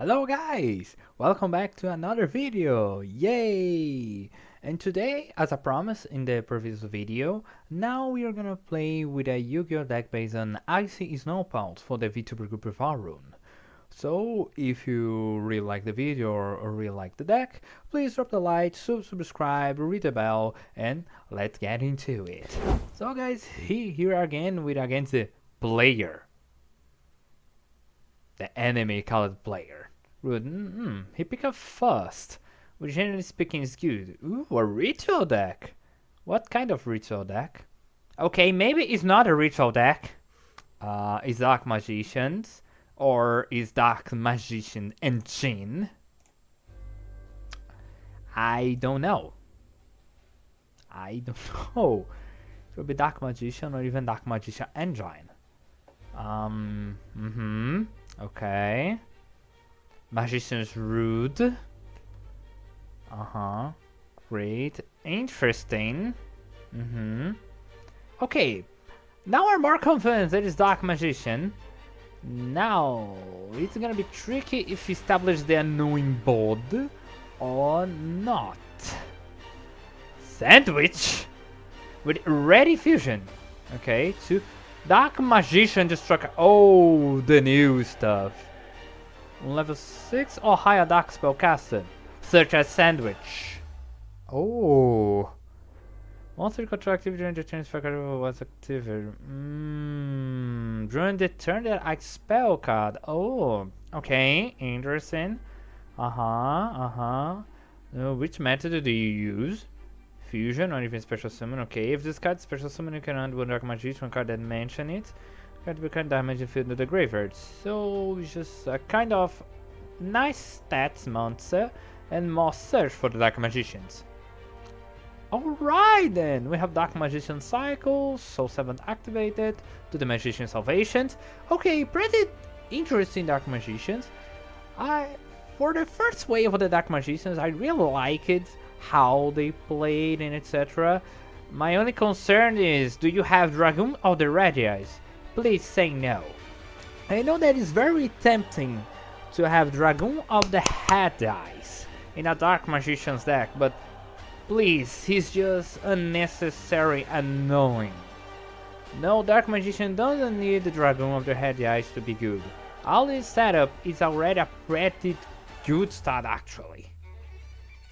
Hello guys! Welcome back to another video! Yay! And today, as I promised in the previous video, now we are gonna play with a Yu-Gi-Oh deck based on Icy Snow Pulse for the Vtuber group of Rune. So, if you really like the video or really like the deck, please drop the like, subscribe, read the bell, and let's get into it. So guys, here again with against the player. The enemy called player. Rude. He picked up fast, which generally speaking is good. Ooh, a ritual deck. What kind of ritual deck? Okay, maybe it's not a ritual deck. Is Dark Magicians or is Dark Magician Engine? I don't know. I don't know. It could be Dark Magician or even Dark Magician Engine. Okay. Magician's Rude. Great. Interesting. Okay. Now we're more confident that it's Dark Magician. Now, it's gonna be tricky if we establish the annoying board or not. Sandwich with Ready Fusion. Okay, to Dark Magician Destructor. Oh, the new stuff. Level 6 or higher dark spellcaster, such as Sandwich. Oh. Monster control activity during the turn spell was activated. During the turn that I spell card. Oh, okay, interesting. Which method do you use? Fusion or even special summon? Okay, if this card special summon, you can add one Dark Magician card that mention it. Card become damage if into the graveyard. So it's just a kind of nice stats monster and more search for the Dark Magicians. Alright then, we have Dark Magician Cycles, Soul 7 activated, to the Magician Salvations. Okay, pretty interesting Dark Magicians. For the first wave of the Dark Magicians, I really liked how they played and etc. My only concern is, do you have Dragoon or the Red Eyes? Please say no. I know that it's very tempting to have Dragoon of the Head Eyes in a Dark Magician's deck, but please, he's just unnecessary annoying. No, Dark Magician doesn't need the Dragoon of the Head Eyes to be good. All this setup is already a pretty good start actually.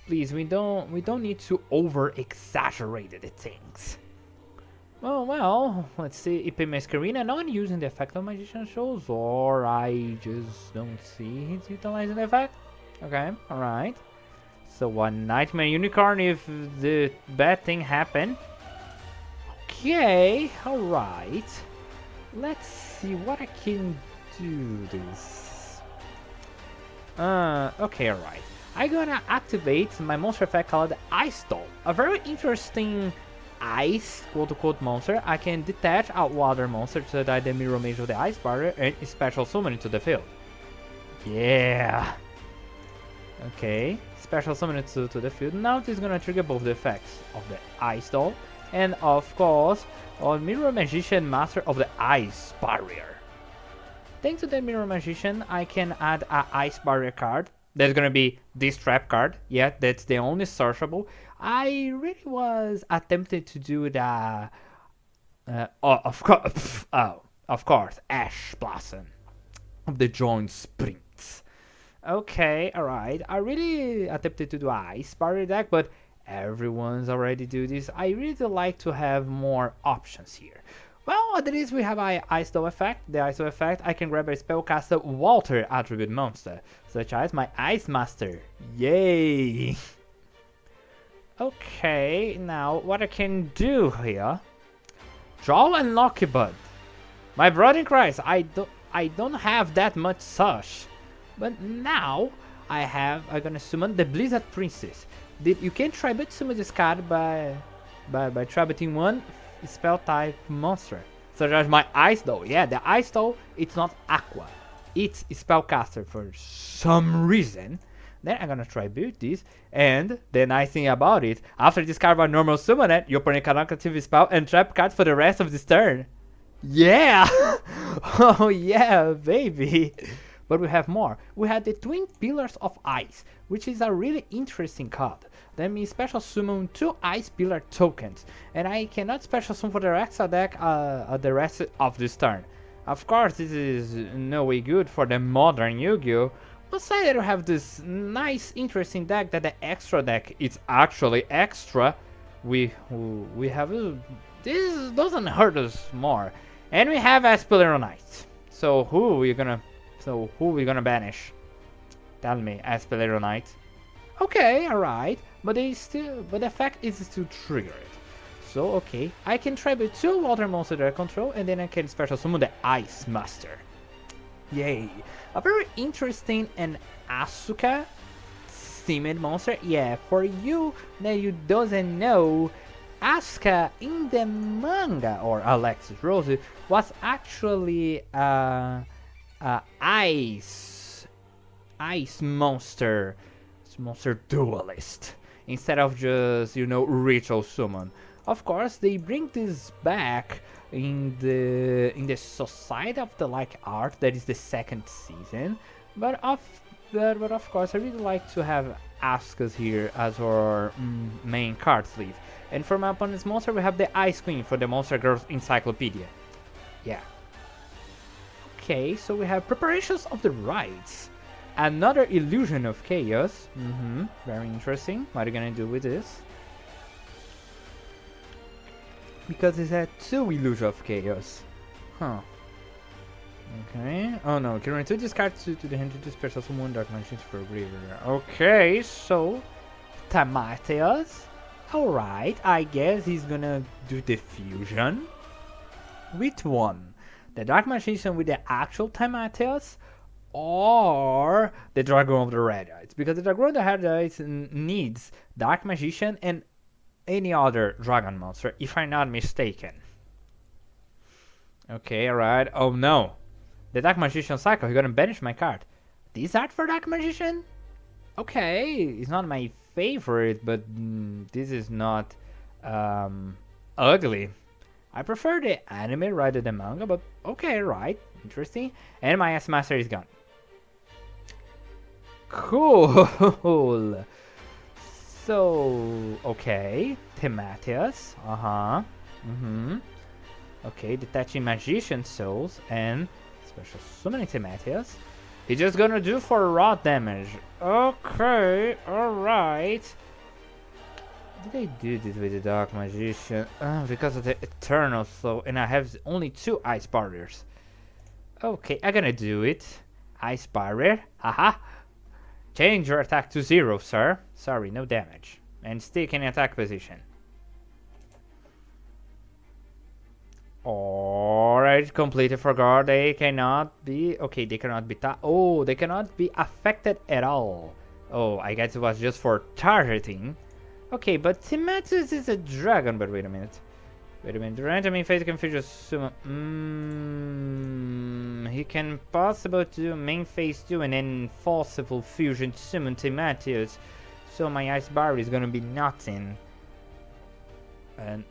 Please, we don't need to over-exaggerate the things. Well, let's see. IP Masquerina not using the effect of Magician shows, or I just don't see he's utilizing the effect. Okay, alright. So one Nightmare Unicorn if the bad thing happened. Okay, alright. Let's see what I can do this. Okay, alright. I'm gonna activate my monster effect called Ice Doll. A very interesting ice quote-unquote monster. I can detach a water monster to die the mirror mage of the ice barrier and special summon it to the field. Yeah. Okay, special summon it to the field. Now this is gonna trigger both the effects of the ice doll and of course on mirror magician master of the ice barrier. Thanks to the mirror magician, I can add a ice barrier card. There's gonna be this trap card. Yeah, that's the only searchable. I really was attempted to do the of course, Ash Blossom of the Joint Sprints. Okay, alright. I really attempted to do Ice Barrier deck, but everyone's already do this. I really like to have more options here. Well, at least we have Ice Doll effect. The Ice Doll effect, I can grab a spellcaster Water attribute monster, such as my Ice Master. Yay! Okay, now what I can do here? Draw and Lucky Bud. My brother in Christ, I don't have that much such. But now I'm gonna summon the Blizzard Princess. You can tribute summon this card by tributing one spell type monster, such as my Ice Doll. Yeah, the Ice Doll, it's not Aqua, it's spellcaster for some reason. Then I'm gonna tribute this, and the nice thing about it, after this card by normal summon it, your opponent cannot activate spell and trap cards for the rest of this turn. Yeah! Oh yeah, baby! But we have more. We have the Twin Pillars of Ice, which is a really interesting card. Let me special summon 2 Ice Pillar tokens, and I cannot special summon for the rest of deck the rest of this turn. Of course, this is no way good for the modern Yu-Gi-Oh! Besides, we have this nice, interesting deck that the extra deck is actually extra. We have this doesn't hurt us more, and we have Aspilero Knight. So who we gonna banish? Tell me, Aspilero Knight. Okay, alright, but the fact is to trigger it. So okay, I can tribute 2 water monsters that I control, and then I can special summon the Ice Master. Yay! A very interesting and Asuka themed monster. Yeah, for you that you doesn't know, Asuka in the manga, or Alexis Rose, was actually ice monster duelist instead of just, you know, ritual summon. Of course, they bring this back in the Society of the Like Art, that is the 2nd season. But of course, I really like to have Asuka here as our main card sleeve. And for my opponent's monster, we have the Ice Queen for the Monster Girls Encyclopedia. Yeah. Okay, so we have Preparations of the Rites. Another Illusion of Chaos. Very interesting. What are you gonna do with this? Because it's had 2 Illusion of Chaos. Huh. Okay. Oh no, can return this card to the hand to special summon Dark Machines for River. Okay, so Tamateos. Alright, I guess he's gonna do the fusion. Which one? The Dark Magician with the actual Tamateos, or the Dragon of the Red Eyes? Because the Dragon of the Red Eyes needs Dark Magician and any other dragon monster, if I'm not mistaken. Okay, alright. Oh no, the Dark Magician cycle, you're gonna banish my card. This art for Dark Magician? Okay, it's not my favorite, but this is not ugly. I prefer the anime rather than manga, but okay, right, interesting. And my S Master is gone. Cool. So, okay, Thematias, okay, detaching Magician Souls and special summoning Thematias. He's just gonna do for raw damage. Okay, alright. Did I do this with the Dark Magician? Because of the Eternal Soul, and I have only 2 Ice Barriers. Okay, I'm gonna do it. Ice Barrier, haha. Change your attack to 0, sir. Sorry, no damage. And stick in attack position. Alright, completely forgot. They cannot be... Okay, they cannot be... they cannot be affected at all. Oh, I guess it was just for targeting. Okay, but Timatus is a dragon. But wait a minute. The random phase can feature summon. He can possibly do main phase 2 and then forcible fusion summon Timatius. So my Ice Bar is gonna be nothing. And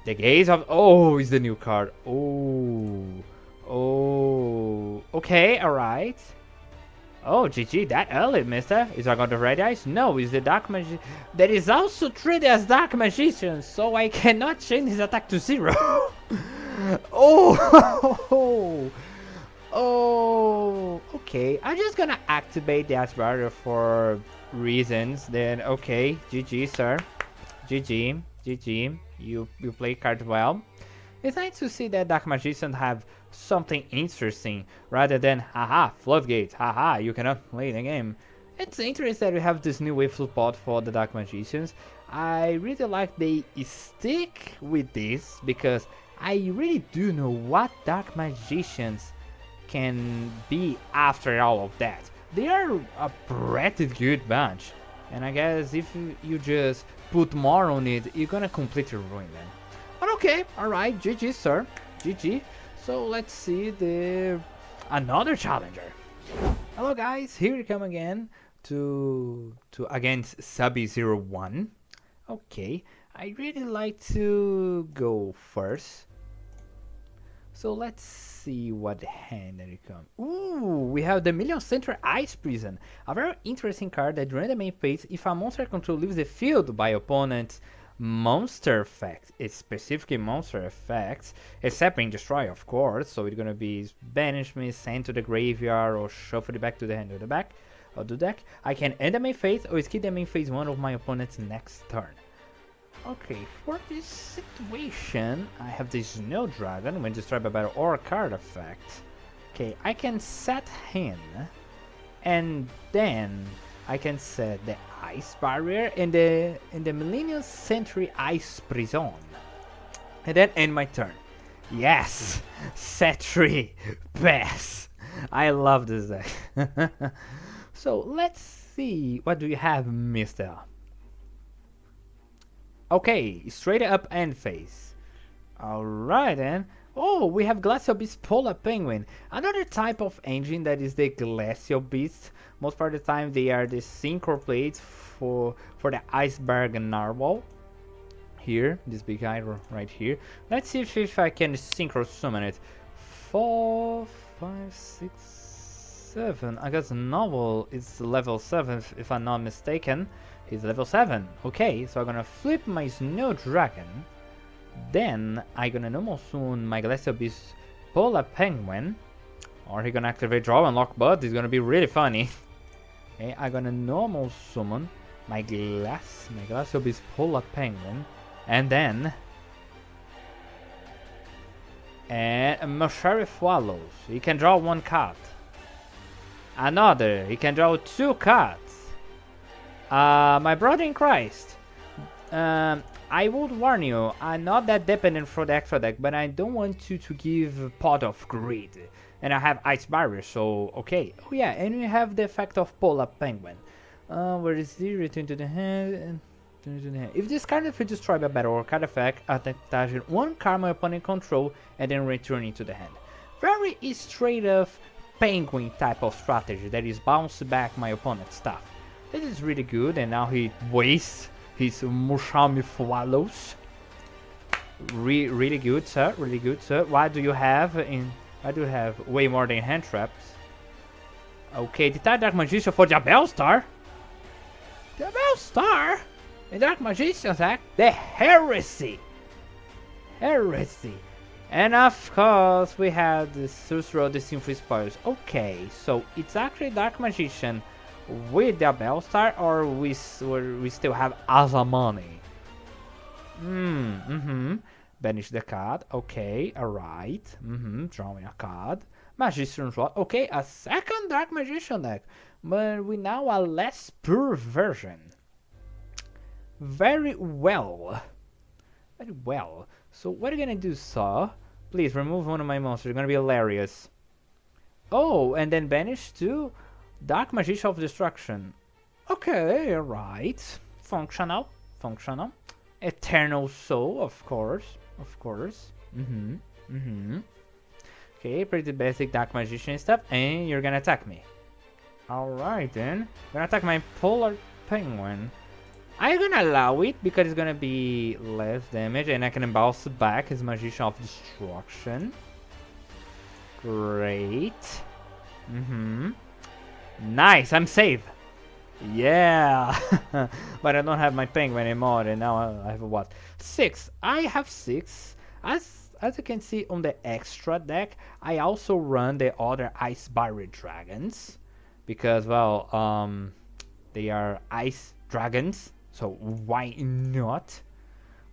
the Gaze of... Oh, is the new card. Oh. Okay, alright. Oh, GG, that early, mister. Is I got the Red Eyes? No, it's the Dark Magician. That is also treated as Dark Magician, so I cannot change his attack to 0. Oh. Oh. Okay, I'm just gonna activate the Ice Barrier for reasons. Then, okay, GG, sir. GG. You play card well. It's nice to see that Dark Magician have something interesting rather than haha floodgates, haha you cannot play the game. It's interesting that we have this new wave support for the Dark Magicians. I really like they stick with this because I really do know what Dark Magicians can be after all of that. They are a pretty good bunch, and I guess if you just put more on it, you're gonna completely ruin them. But okay, alright, GG sir, GG. So let's see another challenger. Hello guys, here we come again to against Subby01. Okay, I really like to go first So let's see what hand that it comes. Ooh, we have the Million Center Ice Prison. A very interesting card that during the main phase, if a monster control leaves the field by opponent's monster effects, it's specifically monster effects, except in destroy, of course. So it's gonna be banishment, sent to the graveyard, or shuffle it back to the hand of the back of the deck. I can end the main phase or skip the main phase one of my opponent's next turn. Okay, for this situation, I have the Snow Dragon when destroyed by battle or card effect. Okay, I can set him, and then I can set the Ice Barrier in the Millennium Century Ice Prison, and then end my turn. Yes, set 3, pass. I love this deck. So let's see, what do you have, Mister? Okay, straight up end phase. Alright then. Oh, we have Glacial Beast Polar Penguin. Another type of engine that is the Glacial Beast. Most part of the time they are the synchro plates for the Iceberg Narwhal. Here, this big guy right here. Let's see if I can synchro summon it. 4, 5, 6, 7. I guess Narwhal is level 7 if I'm not mistaken. He's level 7. Okay, so I'm gonna flip my Snow Dragon. Then I'm gonna normal summon my Glacial Beast Polar Penguin. Or he's gonna activate Draw and Lock Bud. It's gonna be really funny. Okay, I'm gonna normal summon my Glacial Beast Polar Penguin. And then Sheriff Wallows. He can draw 1 card. Another, he can draw 2 cards. My brother in Christ, I would warn you, I'm not that dependent for the extra deck, but I don't want you to give Pot of Greed. And I have Ice Barrier, so okay. Oh yeah, and we have the effect of Polar Penguin. Where is the return to the hand? If this card is destroyed by battle or card effect, attack target 1 card my opponent control and then return it to the hand. Very straight up penguin type of strategy that is bounce back my opponent's stuff. This is really good, and now he wastes his Mushami Wallows. Really good, sir. Really good, sir. What do you have in? I do have way more than hand traps. Okay, the Dark Magician for the Bellstar. The Bellstar? The Dark Magician's act? The Heresy. Heresy. And of course, we have the Susro, the Symphony Spoils. Okay, so it's actually Dark Magician with the Bellstar, or we still have Azamani. Banish the card. Okay, alright. Drawing a card. Magician's Rod. Okay, a second Dark Magician deck. But we now a less pure version. Very well. Very well. So what are you gonna do, Saw? Please remove one of my monsters. It's gonna be hilarious. Oh, and then banish 2 Dark Magician of Destruction. Okay, alright. Functional. Functional. Eternal Soul, of course. Of course. Okay, pretty basic Dark Magician stuff. And you're gonna attack me. Alright then. I'm gonna attack my Polar Penguin. I'm gonna allow it because it's gonna be less damage and I can bounce back his Magician of Destruction. Great. Nice, I'm safe. Yeah. But I don't have my penguin anymore, and now I have what? 6. I have 6. As you can see on the extra deck, I also run the other Ice Barrier Dragons. Because, well, they are Ice Dragons, so why not?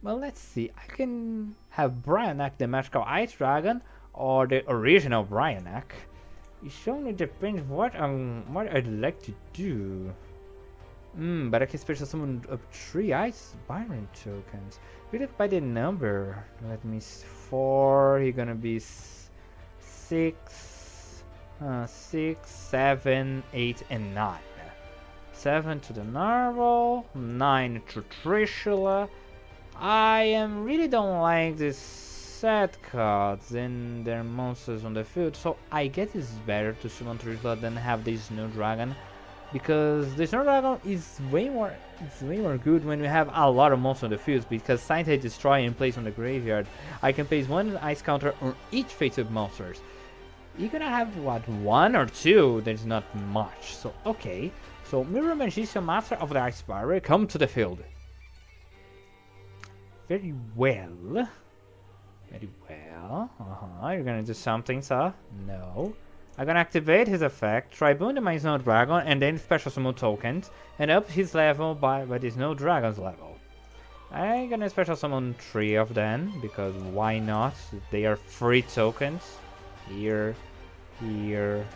Well, let's see. I can have Bryanak, the Magical Ice Dragon, or the original Bryanak. It only depends what I'd like to do. But I can special summon up 3 Ice Byron tokens. Read it by the number. Let me see. 4. He's gonna be 6, 7, 8, and 9. 7 to the Narwhal, 9 to Trishula. I really don't like this set cards and their monsters on the field, so I guess it's better to summon Trishula than have this Snow Dragon. because the Snow Dragon is way more good when we have a lot of monsters on the field, because since I destroy and place on the graveyard, I can place one ice counter on each face of monsters. You're gonna have what, one or two? There's not much. So okay. So Mirror Magician, Master of the Ice Barrier, come to the field. Very well. Very well. You're gonna do something, sir? No. I'm gonna activate his effect, Tribune my Snow Dragon, and then special summon tokens, and up his level by the Snow Dragon's level. I'm gonna special summon 3 of them, because why not? They are free tokens. Here, here,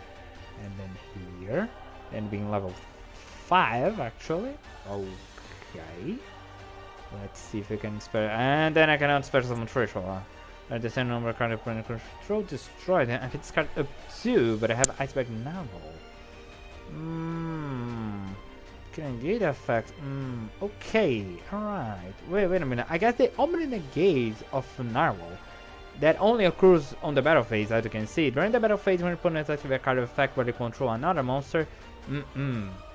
and then here. And being level 5, actually. Okay. Let's see if we can spell. And then I cannot special summon Threshold. At the same number of cards opponent control, destroy them. I can discard up 2, but I have Iceberg Narwhal. Can get effect. Okay, alright. Wait a minute. I guess the Omni Negate of Narwhal that only occurs on the battle phase, as you can see. During the battle phase, when opponents activate a card effect where they control another monster.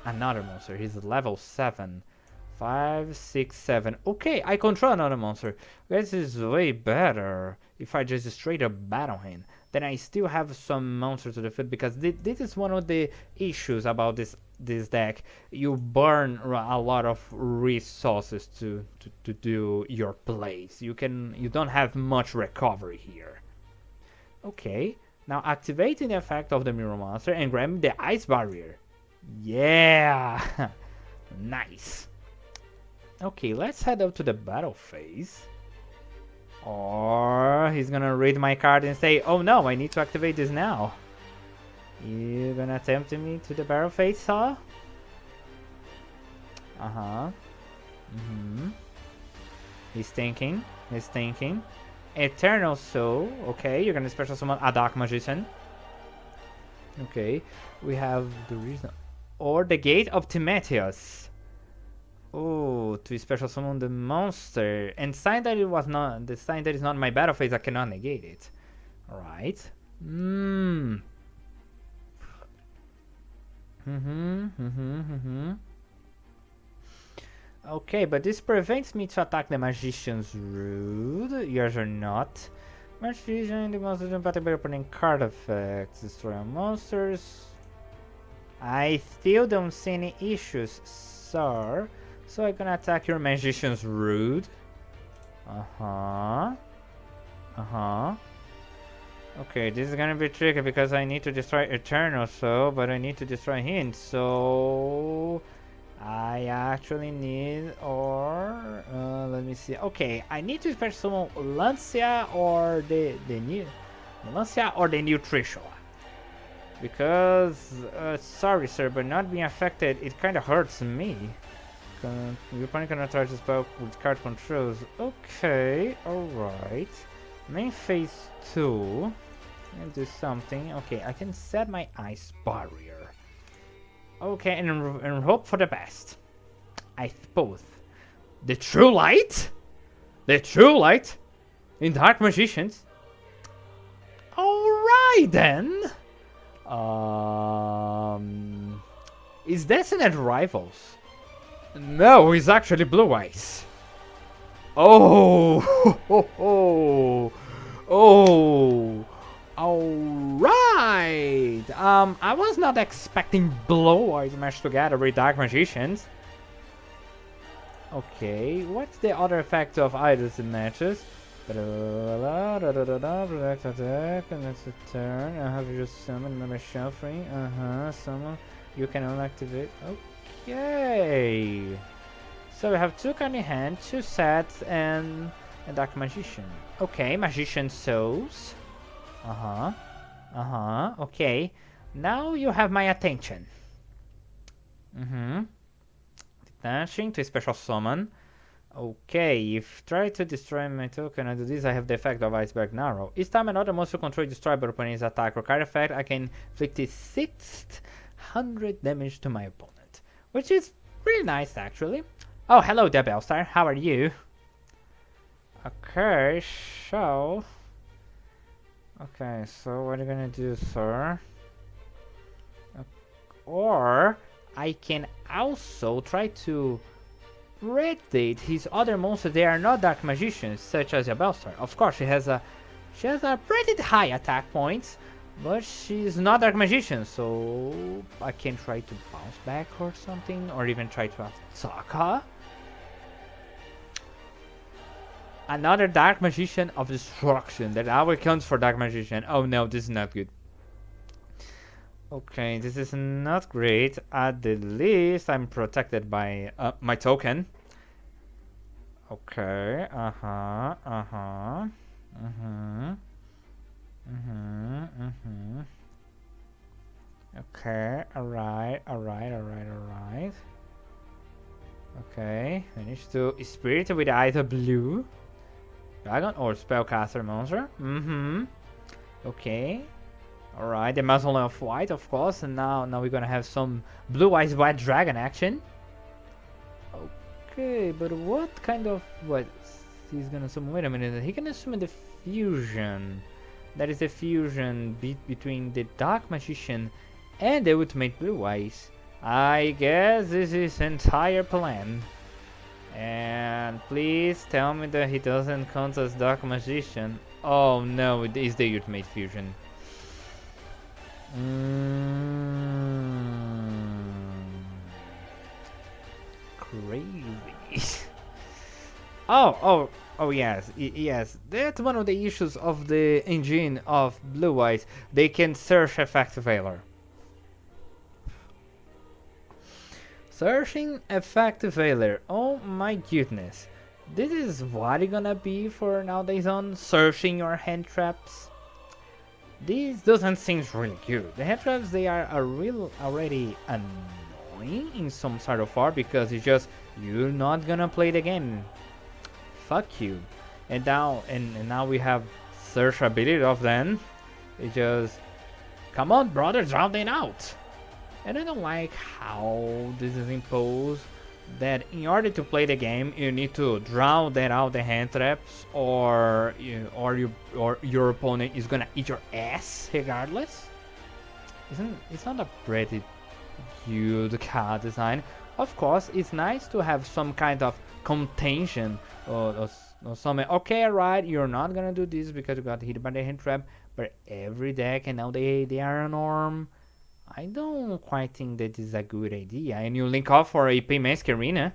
Another monster. He's level 7. 5, 6, 7. Okay, I control another monster. This is way better if I just straight up battle him. Then I still have some monsters to the field, because this is one of the issues about this deck. You burn a lot of resources to do your plays. You don't have much recovery here. Okay, now activating the effect of the Mirror Monster and grabbing the Ice Barrier. Yeah, nice. Okay, let's head up to the battle phase. Or he's gonna read my card and say, oh no, I need to activate this now. You gonna tempt me to the battle phase, huh? He's thinking. Eternal Soul. Okay, you're gonna special summon a Dark Magician. Okay, we have the reason. Or the Gate of Timetius. Oh, to special summon the monster. And sign that the sign that is not my battle phase, I cannot negate it. Alright. Okay, but this prevents me to attack the Magician's Root. Yours or not. Magician, the monsters compatible opening card effects. Destroy monsters. I still don't see any issues, sir. So I'm gonna attack your Magician's Root. Okay, this is gonna be tricky because I need to destroy Eternal Soul, but I need to destroy him. So I actually need, or let me see. Okay, I need to special summon Lancia or the new Lancia or the new Trishula. Because sorry sir, but not being affected, it kind of hurts me. Your opponent cannot charge the spell with card controls. Okay, alright. Main phase 2. I'll do something. Okay, I can set my Ice Barrier. Okay, and hope for the best. I suppose. The True Light? The True Light? In Dark Magicians? Alright then! Is Destined Rivals? No, it's actually Blue Eyes. Oh, alright. I was not expecting Blue Eyes mashed together with Dark Magicians. Okay, what's the other effect of idols in matches? Protect attack, and that's a turn. I have just summon, remember shuffling. Summon. You can unactivate. Okay. So we have 2 cards in hand, 2 sets, and a Dark Magician. Okay, Magician Souls. Okay. Now you have my attention. Detaching to special summon. Okay, if try to destroy my token, I do this, I have the effect of Iceberg Narrow. Each time another monster control destroyed by opponent's attack or card effect, I can inflict 600 damage to my opponent. Which is really nice, actually. Oh, hello there, Bellstar. How are you? Okay, so... what are you gonna do, sir? Or... I can also try to rotate his other monsters. They are not dark magicians, such as Yabelstar. Of course, she has a pretty high attack points, but she's not dark magician, so I can try to bounce back or something, or even try to attack her. Another dark magician of destruction. That always counts for dark magician. Oh no, this is not good. Okay, this is not great. At the least, I'm protected by my token. Okay, Okay, alright. Okay, managed to spirit with either blue dragon or spellcaster monster. Okay. Alright, the muzzle of white, of course, and now we're gonna have some blue eyes white dragon action. Okay, but what kind of he's gonna summon? Wait a minute, he can summon the fusion. That is the fusion between the dark magician and the ultimate blue eyes. I guess this is entire plan. And please tell me that he doesn't count as dark magician. Oh no, it is the ultimate fusion. Crazy. Oh yes, yes. That's one of the issues of the engine of Blue Eyes. They can search effect valor. Searching effect valor. Oh my goodness. This is what it's gonna be for nowadays on searching your hand traps. This doesn't seem really good. The hand traps, they are already annoying in some sort of far because it's just you're not gonna play the game. Fuck you. And now we have searchability of them. It's just come on, brother, drown them out. And I don't like how this is imposed. That in order to play the game, you need to draw that out the hand traps, or your opponent is gonna eat your ass regardless. It's not a pretty good card design. Of course, it's nice to have some kind of contention or something. Okay, right, you're not gonna do this because you got hit by the hand trap, but every deck and now they are a norm. I don't quite think that is a good idea. And you link off for EP Mask Arena.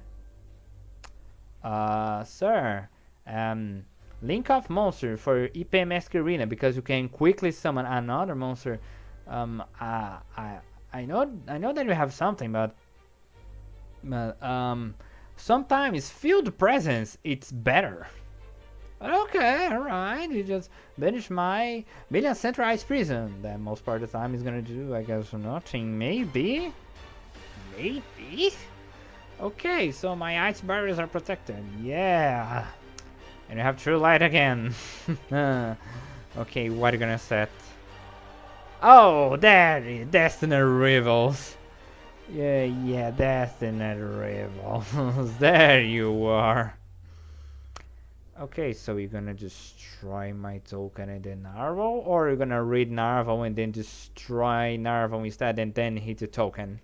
Sir, link off monster for EP Mask Arena because you can quickly summon another monster. I know that you have something, but sometimes field presence it's better. Okay, alright, you just banish my Million Central Ice Prison. That most part of the time is gonna do, I guess, nothing. Maybe? Okay, so my ice barriers are protected. Yeah! And you have True Light again. Okay, what are you gonna set? Oh, there it is! Destiny Rivals! Yeah, Destiny Rivals. There you are! Okay, so you're gonna destroy my token and then Narval, or you're gonna read Narval and then destroy Narval instead and then hit the token?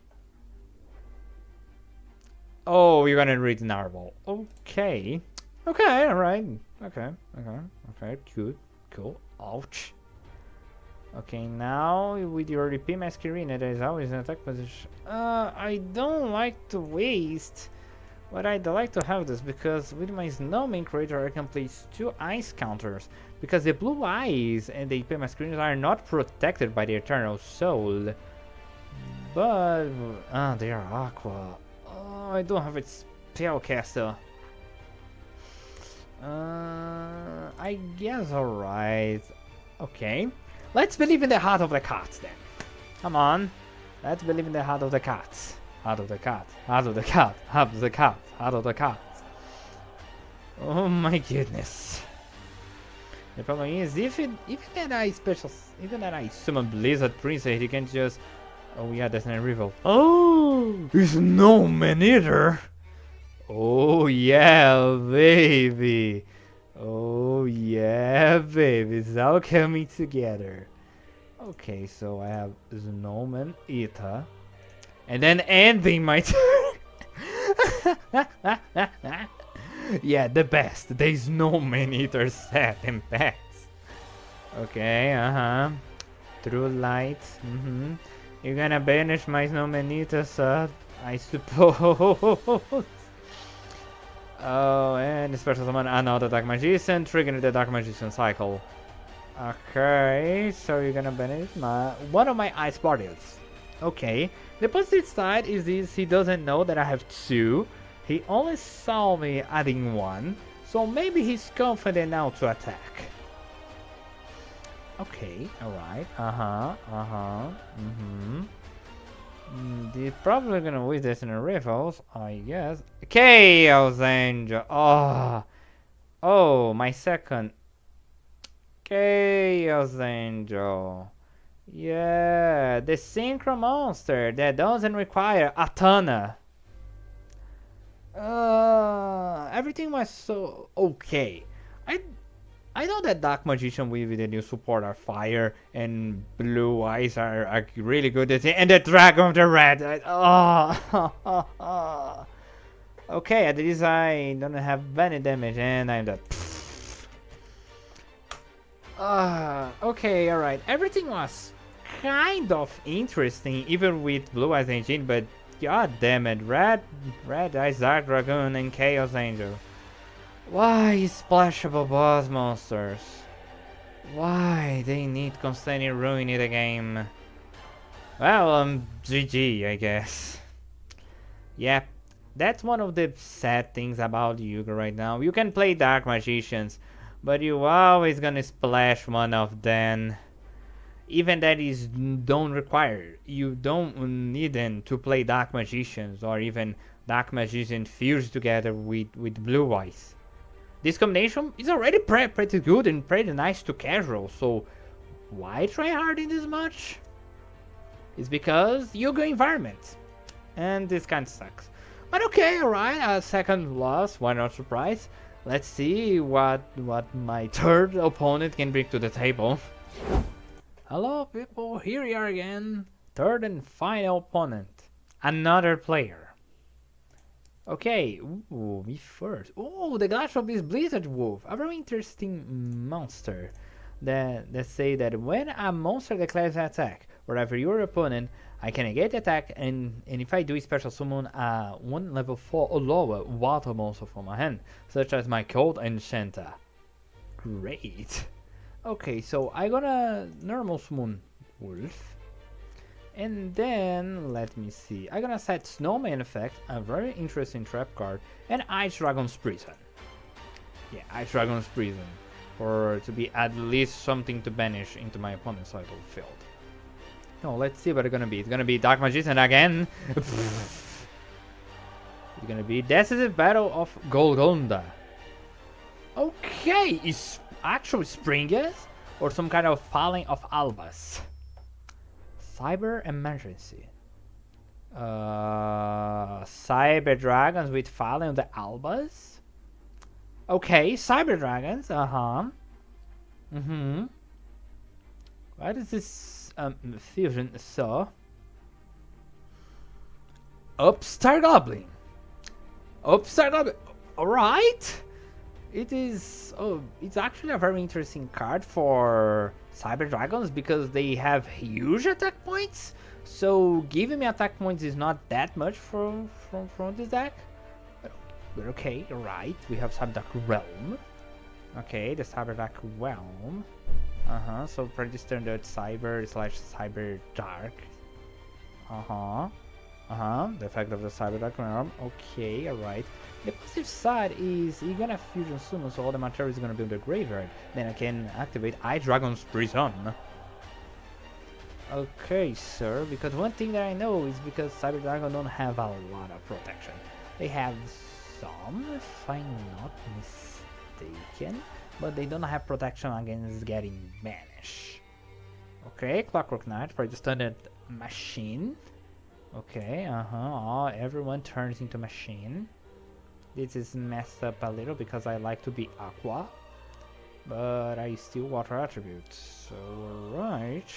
Oh, you're gonna read Narval. Okay, alright. Okay, good, cool. Ouch. Okay, now with your repeat Masquerina, there is always an attack position. I don't like to waste. But I'd like to have this because with my Snowman creator I can place 2 ice counters because the blue eyes and the EP Masquerades are not protected by the Eternal Soul. But they are aqua. Oh, I don't have a spellcaster. I guess alright. Okay. Let's believe in the heart of the cards then. Come on. Let's believe in the heart of the cards. Heart of the cat, heart of the cat, heart of the cat, heart of the cat. Oh my goodness. The problem is even that I summon Blizzard Princess, he can just. Oh yeah, that's an rival. Oh, it's no man either. Oh yeah, baby. Oh yeah, baby. It's all coming together. Okay, so I have Snowman Eater. And then ending my turn. Yeah, the best. There's no man-eater set in packs. Okay, True light. You're gonna banish my snowman eater set, I suppose. Oh, and special summon another Dark Magician, triggering the Dark Magician cycle. Okay, so you're gonna banish one of my ice particles. Okay, the positive side is this: he doesn't know that I have two. He only saw me adding one, so maybe he's confident now to attack. Okay, alright, They're probably gonna win this in the rivals, I guess. Chaos Angel! Oh, my second. Chaos Angel. Yeah, the Synchro monster that doesn't require Atana. Everything was so okay. I know that Dark Magician with the new support are fire and blue eyes are really good at it, and the Dragon of the Red. Okay, at least I don't have any damage, and I'm dead. Okay, alright. Everything was kind of interesting, even with Blue Eyes Engine, but god damn it, Red Eyes Dark Dragoon and Chaos Angel. Why splashable boss monsters? Why they need constantly ruining the game? Well, GG, I guess. Yep, that's one of the sad things about YGO right now. You can play Dark Magicians, but you always gonna splash one of them. Even that is don't require. You don't need them to play Dark Magicians or even Dark Magician fused together with Blue Eyes. This combination is already pretty good and pretty nice to casual, so why try harding this much? It's because YGO environment, and this kind of sucks. But okay, alright, a second loss, why not surprise? Let's see what my third opponent can bring to the table. Hello people, here we are again. Third and final opponent. Another player. Okay, ooh, me first. Oh, the Glacial Beast Blizzard Wolf. A very interesting monster. That say that when a monster declares an attack, wherever your opponent, I can negate the attack, and if I do special summon one level 4 or lower water monster from my hand, such as my Cold Enchanta. Great. Okay, so I gonna normal summon Wolf. And then, let me see, I'm gonna set Snowman effect, a very interesting trap card, and Ice Dragon's Prison. Yeah, Ice Dragon's Prison, for to be at least something to banish into my opponent's title field. Oh, let's see what it's gonna be. It's gonna be Dark Magician again. It's gonna be Decisive Battle of Golgonda. Okay, is actually Springus or some kind of Falling of Albas. Cyber Emergency. Cyber Dragons with Falling of the Albas. Okay, Cyber Dragons. What is this fusion? So Upstart Goblin. Upstart Goblin. Alright. It is. Oh, it's actually a very interesting card for Cyber Dragons because they have huge attack points. So giving me attack points is not that much from this deck. But okay, right. We have Cyber Dark Realm. Okay, the Cyber Dark Realm. So pretty standard Cyber / Cyber Dark. The effect of the Cyber Dark Realm. Okay, alright. The positive side is you're gonna fusion summon, so all the material is gonna be in the graveyard. Then I can activate Ice Dragon's Prison. Okay, sir, because one thing that I know is because Cyber Dragon don't have a lot of protection. They have some, if I'm not mistaken, but they don't have protection against getting banished. Okay, Clockwork Knight for the standard machine. Okay, everyone turns into machine. This is messed up a little because I like to be Aqua, but I steal water attributes, so alright.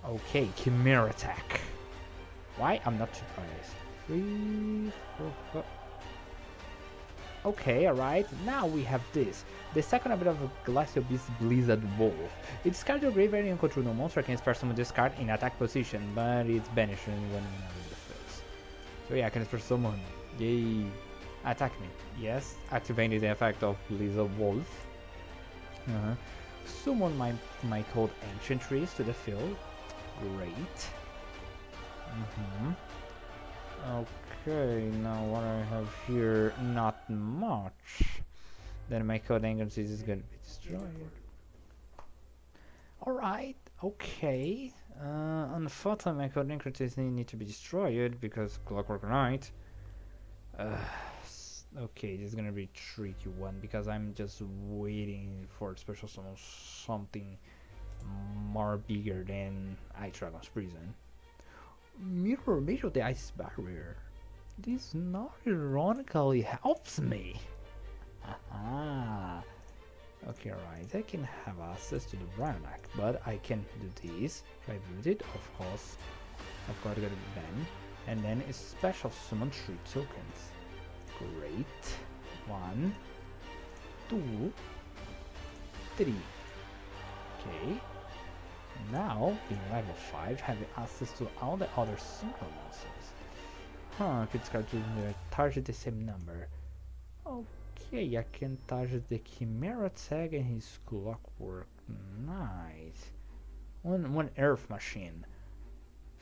Okay, Chimera attack. Why? I'm not surprised. 3, 4, 5. Okay, alright. Now we have this. The second ability of Glacial Beast Blizzard Wolf. It discards your graveyard and control no monster can special summon this card in attack position, but it's banished when in the field. So yeah, I can special summon. Yay. Attack me. Yes. Activating the effect of Blizzard Wolf. Summon my cold ancient trees to the field. Great. Okay, now what I have here, not much. Then my code ancient is gonna be destroyed. Alright, okay. Unfortunately my code ancient need to be destroyed because Clockwork Knight. Okay, this is gonna be a tricky one because I'm just waiting for special summon something more bigger than Ice Dragon's Prison. Mirror Mage of the Ice Barrier. This not ironically helps me. Okay, right. I can have access to the Brionac, but I can do this. Try build it, of course. I've got to get it then. And then a special summon 3 tokens. Great. 1, 2, 3. Okay. Now, being level 5, having access to all the other synchro monsters. Could start to target the same number. Okay, I can target the Chimera tag and his Clockwork. Nice. One Earth machine.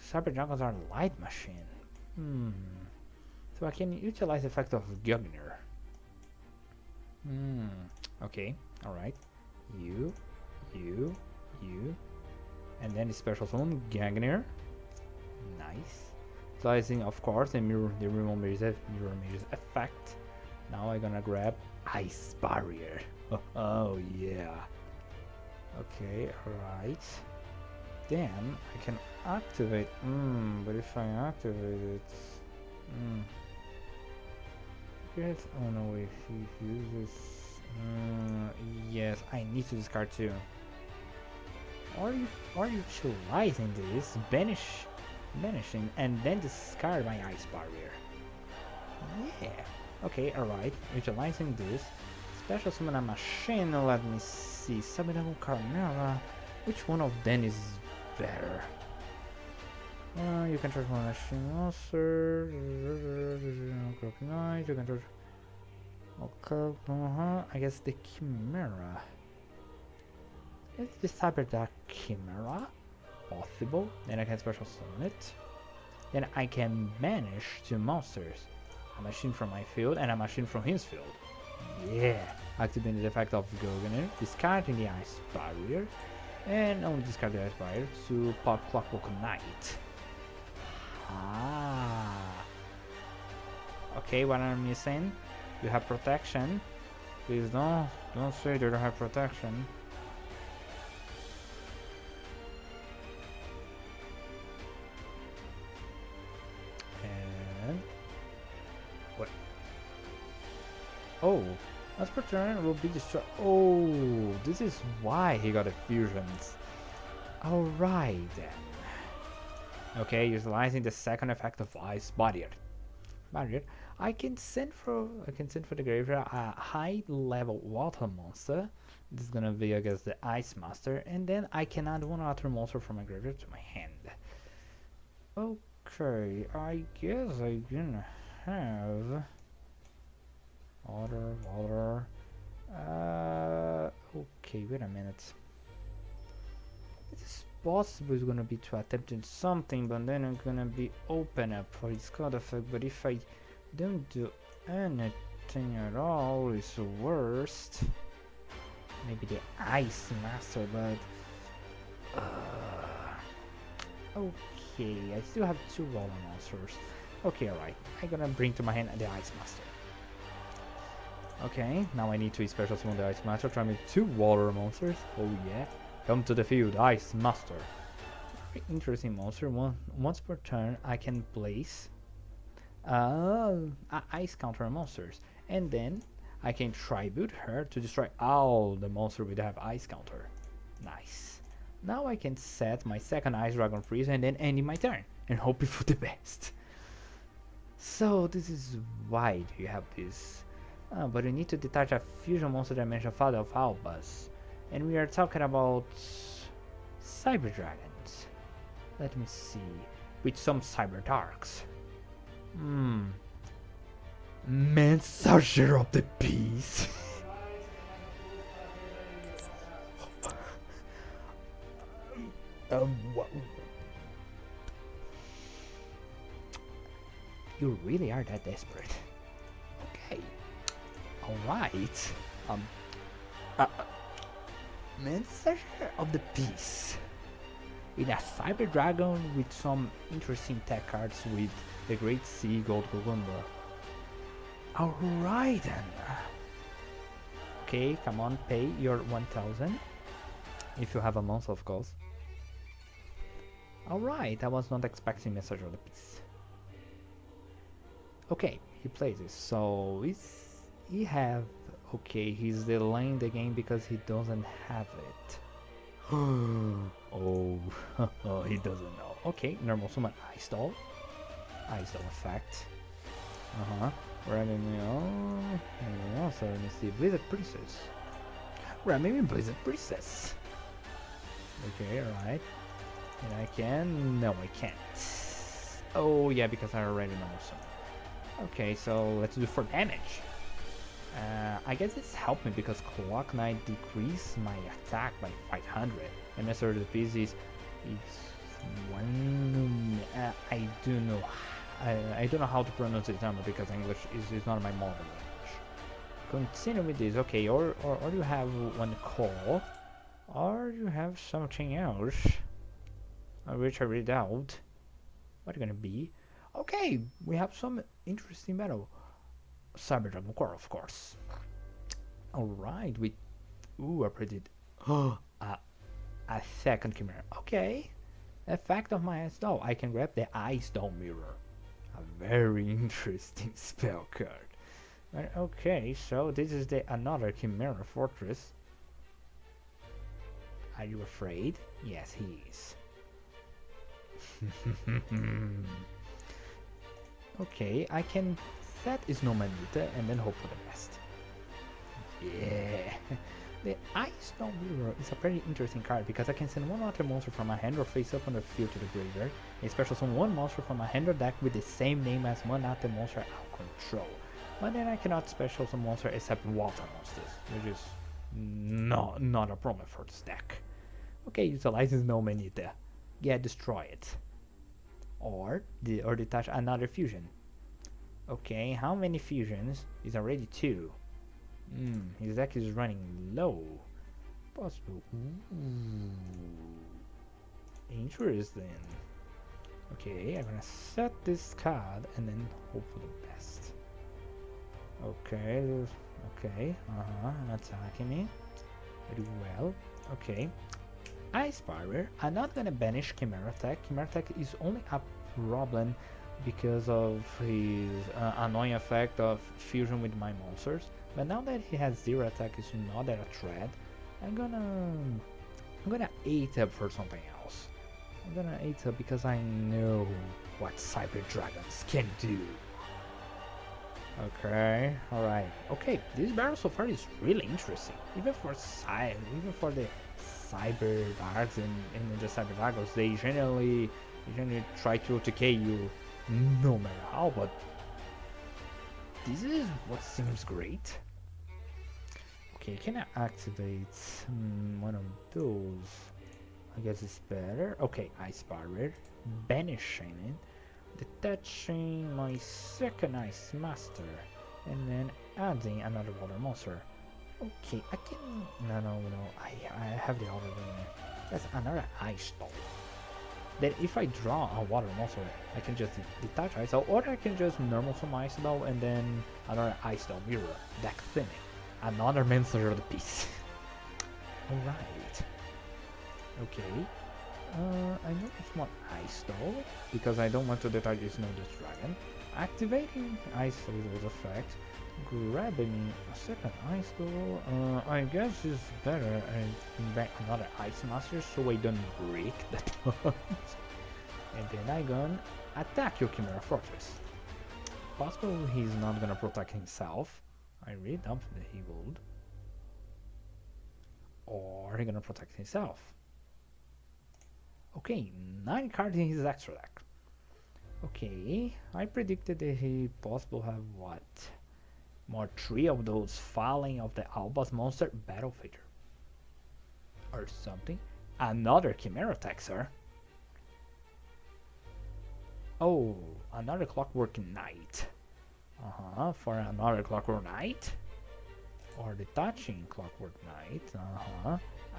Cyber Dragons are light machine. So I can utilize the effect of Gugner. Okay, alright. You. And then the special summon Gagner. Nice. Utilizing, of course, the Mirror Mage's effect. Now I'm gonna grab Ice Barrier. Oh yeah. Okay, alright. Then I can activate. But if I activate it, yes. Oh no, wait. He uses. Yes, I need to discard too. Are you utilizing this? Banishing and then discard my Ice Barrier. Yeah. Okay, alright. Utilizing this. Special summon a machine. Let me see. Submidable Carmela. Which one of them is better? You can charge one machine monster. Knight. You can charge. Okay. I guess the Chimera. Is the Cyber Dark Chimera possible? Then I can special summon it. Then I can banish 2 monsters. A machine from my field and a machine from his field. Yeah! Activating the effect of Gugner, discarding the Ice Barrier, and only discard the Ice Barrier to pop Clockwork Knight. Okay, what am I saying? You have protection. Please don't say you don't have protection. What? Oh, as per turn will be destroyed. Oh, this is why he got fusions. Alright then. Okay, utilizing the second effect of Ice Barrier. I can send for the graveyard a high level water monster. This is gonna be against the Ice Master, and then I can add 1 water monster from my graveyard to my hand. Okay, I guess I'm gonna have water. Okay, wait a minute. It is possible it's gonna be to attempt something, but then I'm gonna be open up for his card effect. But if I don't do anything at all, it's the worst. Maybe the Ice Master, but okay, I still have 2 water monsters. Okay, alright. I'm gonna bring to my hand the Ice Master. Okay, now I need to special summon the Ice Master. Try me 2 water monsters. Oh yeah. Come to the field, Ice Master. Very interesting monster. Once per turn, I can place ice counter monsters, and then I can tribute her to destroy all the monsters that have ice counter. Nice. Now I can set my second Ice Dragon freeze and then ending my turn and hoping for the best. So this is why you have this. But we need to detach a fusion monster dimension Father of Albas. And we are talking about Cyber Dragons. Let me see. With some Cyber Darks. Messenger of the Peace. What? You really are that desperate. Okay. Alright. Messenger of the Peace. With a Cyber Dragon with some interesting tech cards with the Great Sea Gold Gogunda. Alright then. Okay, come on, pay your 1000. If you have a month, of course. Alright, I was not expecting Messenger of the Peace. Okay, he plays this, so he have... Okay, he's delaying the game because he doesn't have it. Oh, he doesn't know. Okay, normal summon Ice Doll. Ice Doll effect. So let me see, Blizzard Princess. Maybe Blizzard Princess. Okay, alright. And I can... No, I can't. Oh yeah, because I already know some. Okay, so let's do for damage. I guess it's helped me because Clock Knight decreased my attack by 500. And Messenger of the Peace is... It's one... I do know... I don't know how to pronounce this number because English is not my mother language. Continue with this. Okay, or you have one call. Or you have something else. Which I read out. What gonna be? Okay, we have some interesting battle. Cyber Dragon Core, of course. Alright, we... Ooh, I predicted... a second Chimera. Okay. Effect of my Ice Doll. I can grab the Ice Doll Mirror. A very interesting spell card. Okay, so this is the another Chimera Fortress. Are you afraid? Yes, he is. Okay, I can set Snowmanita and then hope for the best. Yeah. The Ice Doll Mirror is a pretty interesting card because I can send one other monster from my hand or face up on the field to the graveyard, and special summon one monster from my hand or deck with the same name as one other monster I control. But then I cannot special summon monster except water monsters, which is not a problem for this deck. Okay, utilize Snowmanita. Yeah, destroy it. Or detach another fusion. Okay, how many fusions? Is already 2. His deck is running low. Possible. Ooh. Interesting. Okay, I'm gonna set this card and then hope for the best. Okay, attacking me. I do well. Okay. Ice Barrier. I'm not gonna banish Chimera Attack. Chimera Attack is only a problem because of his annoying effect of fusion with my monsters. But now that he has 0 attack, it's not that a threat. I'm gonna 8 up for something else. I'm gonna 8 up because I know what Cyber Dragons can do. Okay, alright. Okay, this battle so far is really interesting. Even for the Cyber Darks and the Cyber Dragons, they generally try to OTK you no matter how, but this is what seems great. Okay, can I activate one of those? I guess it's better. Okay, Ice Barrier, banishing it, detaching my second Ice Master, and then adding another water monster. Okay, I can... No, I have the other one. That's another Ice Doll. Then if I draw a water monster, I can just detach Ice Doll, or I can just normal some Ice Doll and then another Ice Doll Mirror, deck thinning. Another Messenger of the Peace. Alright. Okay. I know it's not Ice Doll, because I don't want to detach this Dragon. Activating Ice Doll's effect Grabbing a second ice door. I guess it's better I back another ice master so I don't break that one. And then I gonna attack your Chimera Fortress. Possible he's not gonna protect himself. I really doubt that he would. Or he gonna protect himself. Okay, 9 cards in his extra deck. Okay, I predicted that he possible have what? More 3 of those falling of the Alba's monster battle feature. Or something. Another Chimera attack, sir. Oh, another Clockwork Knight. For another Clockwork Knight. Or the touching Clockwork Knight.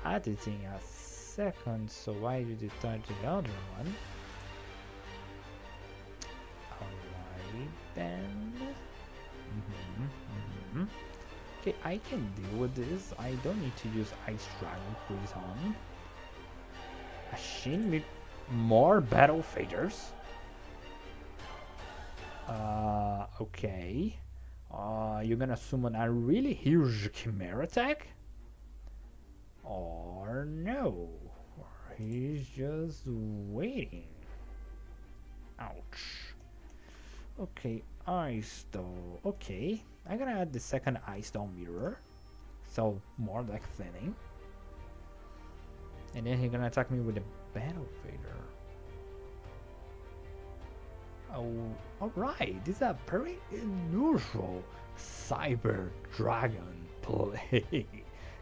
Added in a second, so why did you touch the other one? Alright then. Okay, I can deal with this. I don't need to use Ice Dragon Prison. A Shin with more battle faders. Okay. You're gonna summon a really huge Chimera attack? Or no? Or he's just waiting. Ouch. Okay, Ice Doll. Okay, I'm gonna add the second Ice Doll mirror. So, more like thinning. And then he's gonna attack me with a Battle Fader. Oh, alright, this is a very unusual Cyber Dragon play.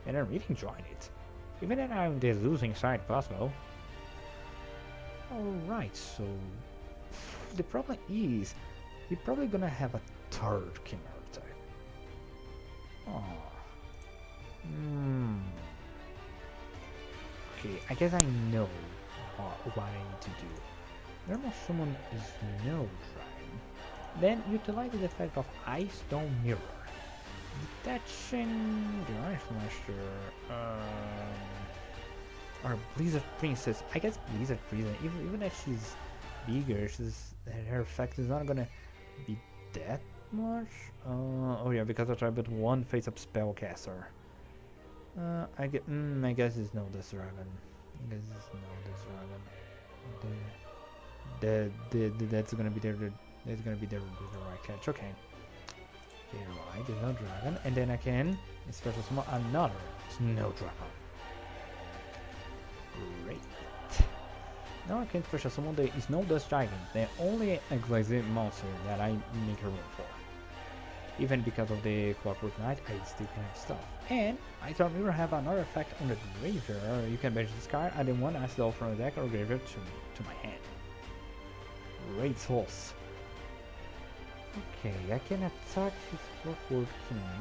And I'm really enjoying it. Even if I'm the losing side possible. Alright, so the problem is he's probably gonna have a third Chimera attack. Okay, I guess I know what I need to do. Normal summon is no dragon. Then utilize the effect of Ice Dome Mirror. Detaching the Ice Master. Or Blizzard Princess. I guess Blizzard Princess, even if she's bigger, her effect is not gonna be that much. Oh yeah, because I tried with one face-up spellcaster. I guess it's no this dragon. That's gonna be the right catch. Okay. Okay, right, there's no dragon, and then I can special summon another snow dragon. Great. Now I can special summon the Snow Dust Dragon, the only Glacial monster that I make a room for. Even because of the Clockwork Knight, I still can have stuff. And I thought we would have another effect on the graveyard. You can bench this card, adding one Ice Doll from the deck or graveyard to my hand. Great Souls. Okay, I can attack his Clockwork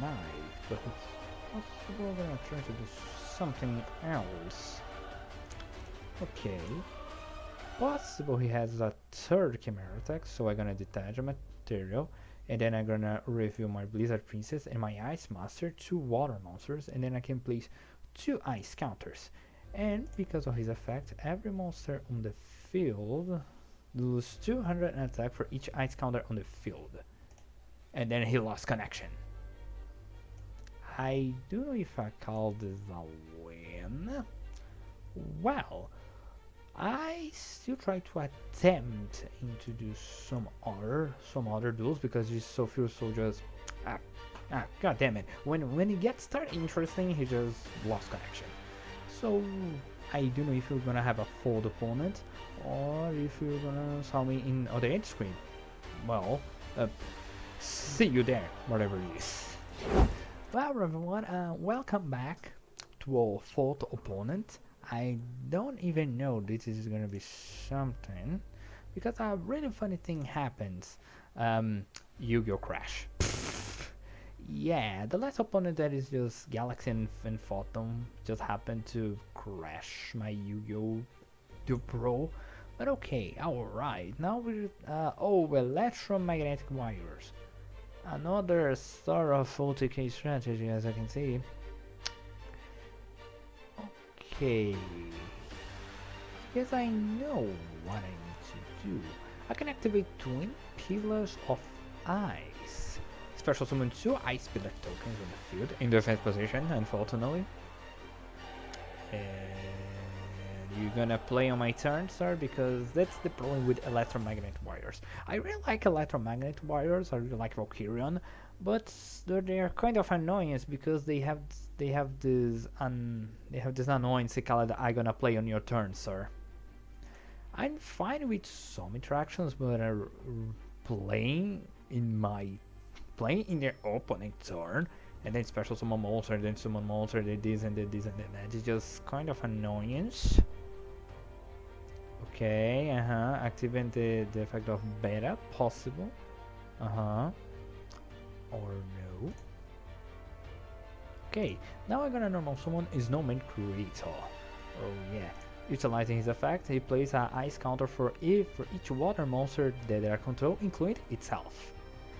Knight, but it's possible I'm gonna try to do something else. Okay. Possible he has a third Chimera attack, so I'm gonna detach a material, and then I'm gonna reveal my Blizzard Princess and my Ice Master, 2 water monsters, and then I can place 2 ice counters. And because of his effect, every monster on the field loses 200 attack for each ice counter on the field. And then he lost connection. I don't know if I call this a win. Well, I still try to attempt to do some other duels because he feels so just god damn it. When he gets started interesting, he just lost connection. So I don't know if you're gonna have a fold opponent or if you're gonna saw me in other end screen. Well, see you there, whatever it is. Well everyone, welcome back to our fourth opponent. I don't even know this is gonna be something because a really funny thing happens. Yu-Gi-Oh! Crash. Yeah, the last opponent that is just Galaxy and Phantom just happened to crash my Yu-Gi-Oh! Pro. But okay, alright. Now we're electromagnetic wires. Another sort of OTK strategy, as I can see. Okay. Guess I know what I need to do. I can activate Twin Pillars of Ice. special summon 2 Ice Pillar tokens in the field in defense position, unfortunately. And you're gonna play on my turn, sir, because that's the problem with electromagnet warriors. I really like electromagnet warriors. I really like Valkyrion, but they're kind of annoying because they have this annoyance called "I gonna play on your turn, sir." I'm fine with some interactions, but playing in their opponent turn, and then special summon monster, then summon monster, then this and then this and then that is just kind of annoyance. Okay, activate the effect of beta, possible. Or no. Okay, now I'm gonna normal summon Snowman Creator. Oh yeah. Utilizing his effect, he plays an ice counter for each water monster that they are control, including itself.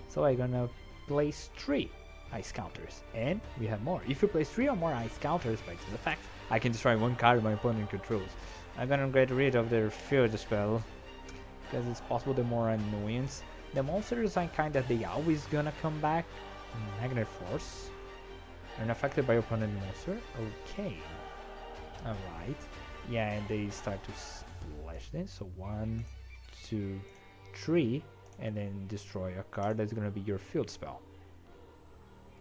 So I'm gonna place 3 ice counters, and we have more. If you place 3 or more ice counters by this effect, I can destroy 1 card my opponent controls. I'm gonna get rid of their field spell, because it's possible the more annoyance. The monsters are kinda, they always gonna come back. Magnet Force. Unaffected by opponent monster. Okay. Alright. Yeah, and they start to splash then. So 1, 2, 3, and then destroy a card that's gonna be your field spell.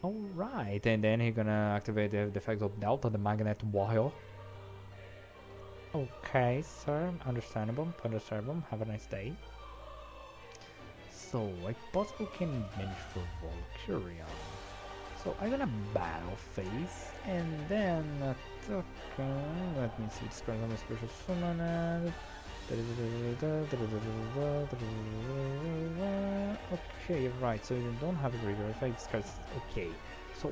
Alright, and then he's gonna activate the effect of Delta, the Magnet Warrior. Okay, sir, understandable. Have a nice day. So I possibly can manage for Valkyrion. So I'm gonna battle phase, and then let me see, it's on a special summon. Okay, right, so you don't have a graveyard effect, okay. So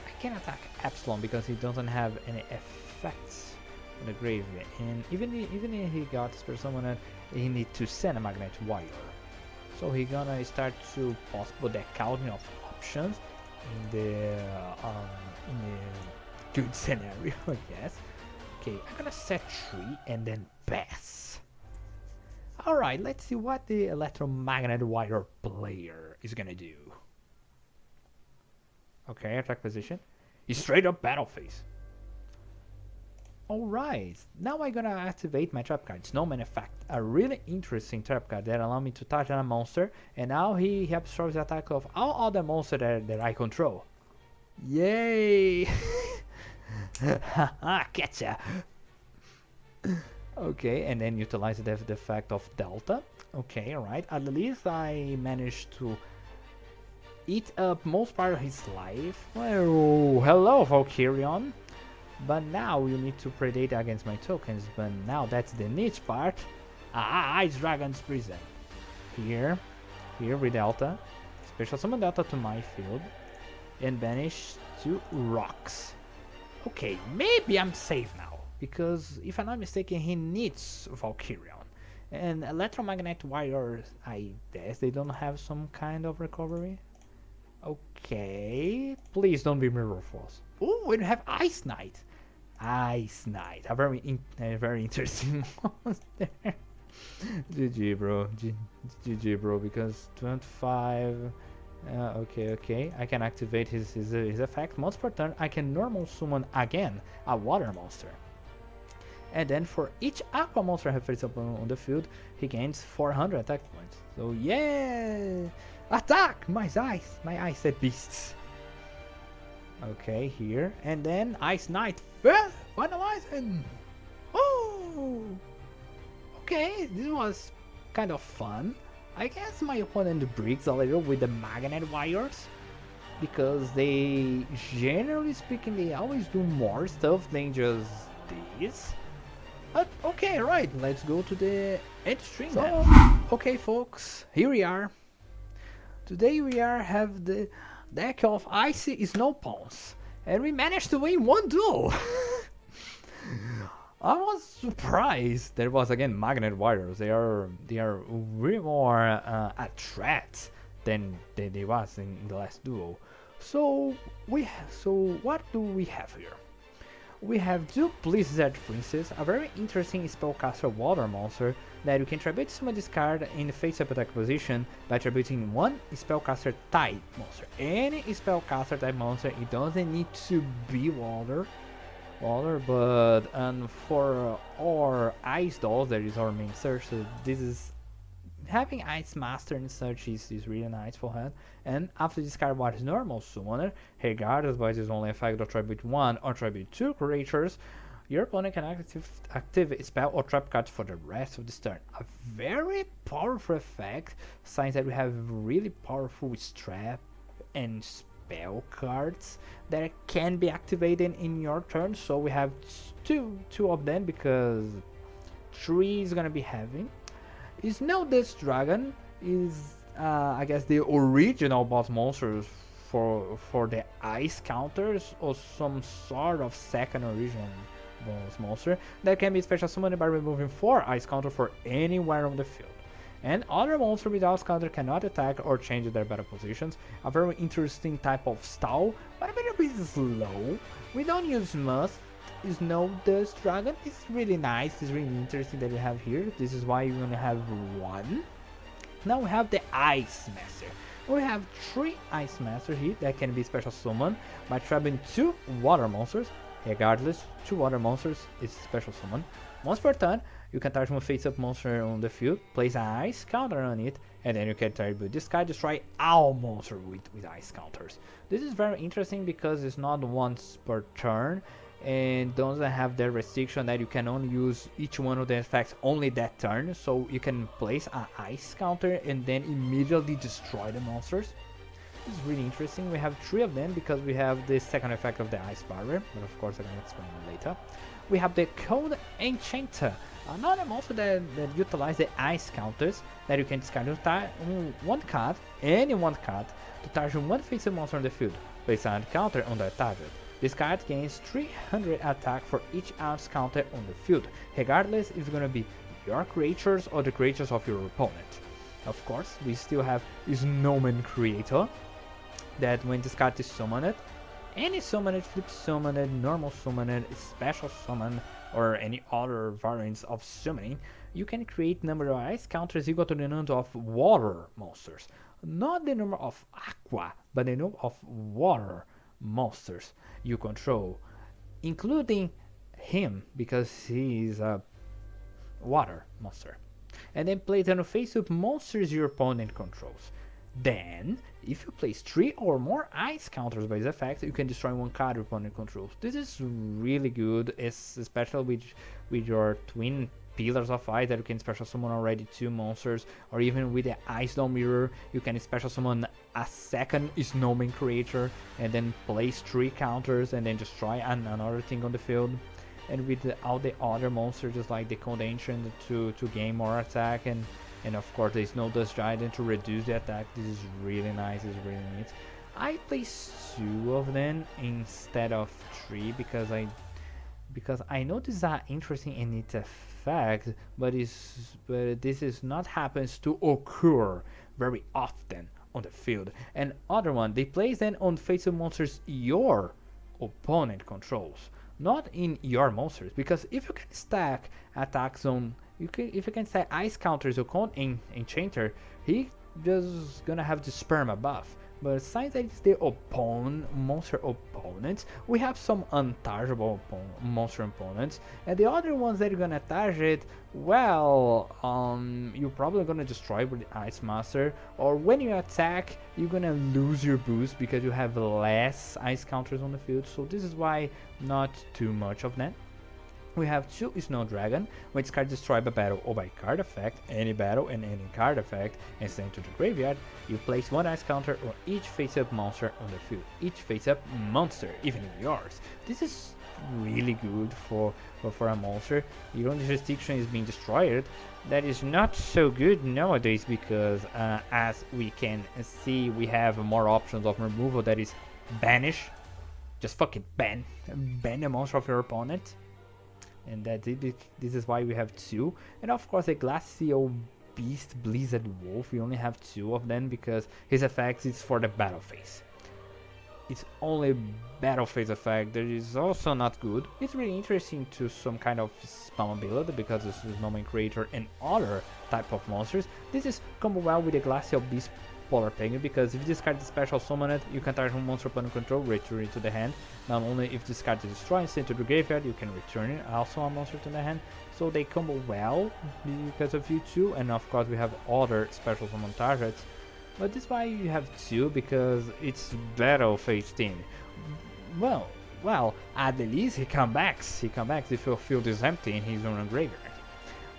I can attack Epsilon because he doesn't have any effects on the graveyard, and even if he got special summon, he need to send a Magnet Warrior. So he gonna start to possible deck counting of options in the good scenario, I guess. Okay, I'm gonna set 3 and then pass. Alright, let's see what the Electromagnet Warrior player is gonna do. Okay, attack position. He's straight up battle phase. Alright, now I'm gonna activate my trap card, Snowman Effect, a really interesting trap card that allows me to touch on a monster, and now he absorbs the attack of all other monsters that I control. Yay! Haha, getcha! Okay, and then utilize the effect of Delta. Okay, alright, at least I managed to eat up most part of his life. Well, hello Valkyrion! But now you need to predate against my tokens, but now that's the niche part. Ice Dragon's Prison. Here with Delta. Special summon Delta to my field. And banish 2 rocks. Okay, maybe I'm safe now. Because if I'm not mistaken, he needs Valkyrion. And Electromagnet Warriors, I guess they don't have some kind of recovery. Okay, please don't be Mirror Force. Oh, we have Ice Knight. Ice Knight, a very interesting monster. GG, bro. GG, bro. Because 25. Okay. I can activate his effect. Once per turn, I can normal summon again a water monster. And then for each aqua monster I have face up on the field, he gains 400 attack points. So yeah, attack my ice beasts. Okay, here, and then Ice Knight finalizing. Oh, okay, this was kind of fun. I guess my opponent breaks a little with the Magnet Warriors, because they, generally speaking, they always do more stuff than just this. But okay, right, let's go to the end stream now. Okay, folks, here we are. Today we have the deck of Icy Snow Pawns, and we managed to win 1 duel. I was surprised. There was again Magnet Warriors. They are way more a threat than they was in the last duel. So what do we have here? We have two Blizzard Princess, a very interesting spellcaster water monster that you can tribute summon this card in the face-up attack position by tributing one spellcaster type monster. Any spellcaster type monster, it doesn't need to be water, but for our Ice Dolls, that is our main search, so this is having Ice Master in search is really nice for her. And after discard what is normal summoner, regardless by its only effect of tribute 1 or tribute 2 creatures, your opponent can activate spell or trap cards for the rest of this turn. A very powerful effect, since that we have really powerful trap and spell cards that can be activated in your turn. So we have two of them because 3 is gonna be heavy. Snow Dust Dragon is I guess the original boss monsters for the ice counters, or some sort of second original boss monster that can be special summoned by removing 4 ice counter for anywhere on the field. And other monsters without counter cannot attack or change their battle positions. A very interesting type of stall, but a bit slow. We don't use much. Snow Dust Dragon is really nice. It's really interesting that we have here. This is why we're gonna have 1. Now we have the Ice Master. We have 3 Ice Master here that can be special summoned by trapping 2 water monsters. Regardless, 2 water monsters is special summon. Once per turn, you can target one face-up monster on the field, place an ice counter on it, and then you can target this guy, destroy all monsters with ice counters. This is very interesting because it's not once per turn, and doesn't have the restriction that you can only use each one of the effects only that turn, so you can place an ice counter and then immediately destroy the monsters. This is really interesting. We have 3 of them because we have the second effect of the ice barrier, but of course I'm gonna explain it later. We have the Cold Enchanter, another monster that utilizes the ice counters that you can discard one card, any one card, to target one face-up monster on the field. Place an counter on that target. This card gains 300 attack for each ice counter on the field, regardless if it's gonna be your creatures or the creatures of your opponent. Of course, we still have Snowman Creator, that when this card is summoned, any summoned, flip summoned, normal summoned, special summon, or any other variants of summoning, you can create number of ice counters equal to the number of water monsters. Not the number of aqua, but the number of water monsters you control, including him because he is a water monster. And then place on face-up monsters your opponent controls. Then, if you place 3 or more ice counters by this effect, you can destroy one card your opponent controls. This is really good, especially with your twin pillars of ice that you can special summon already 2 monsters, or even with the Ice Dome Mirror, you can special summon a second Snowman creature and then place 3 counters and then destroy another thing on the field. And with all the other monsters, just like the Condensation to gain more attack, and of course the Snow Dust Giant to reduce the attack. This is really nice, it's really neat. I placed 2 of them instead of 3 because I know this is an interesting and neat effect, but this is not happens to occur very often on the field. And other one, they place them on face-up monsters your opponent controls, not in your monsters, because if you can stack attacks on, if you can stack ice counters on Enchanter, he just gonna have the sperma buff. But since that is the monster opponents, we have some untargetable monster opponents, and the other ones that you're gonna target, well, you're probably gonna destroy with the Ice Master, or when you attack, you're gonna lose your boost because you have less ice counters on the field. So this is why not too much of that. We have 2 Snow Dragon, which card destroy by battle or by card effect, any battle and any card effect, and send to the graveyard. You place 1 ice counter on each face-up monster on the field. Each face-up monster, even yours. This is really good for a monster. Your own jurisdiction is being destroyed. That is not so good nowadays because as we can see, we have more options of removal. That is banish. Just fucking ban the monster of your opponent. And this is why we have 2. And of course, the Glacial Beast Blizzard Wolf, we only have 2 of them because his effect is for the battle phase. it's only battle phase effect that is also not good. It's really interesting to some kind of spam build because this is Snowman Creator and other type of monsters. This is combo well with the Glacial Beast Polar Penguin because if you discard the special summon it, you can target one monster upon control, return it to the hand. Not only if discard to destroy and send to the graveyard, you can return it also a monster to the hand. So they combo well because of you two, and of course we have other special summon targets. But this is why you have two, because it's battle phase team. Well, at the least he comes back if your field is empty in his own graveyard.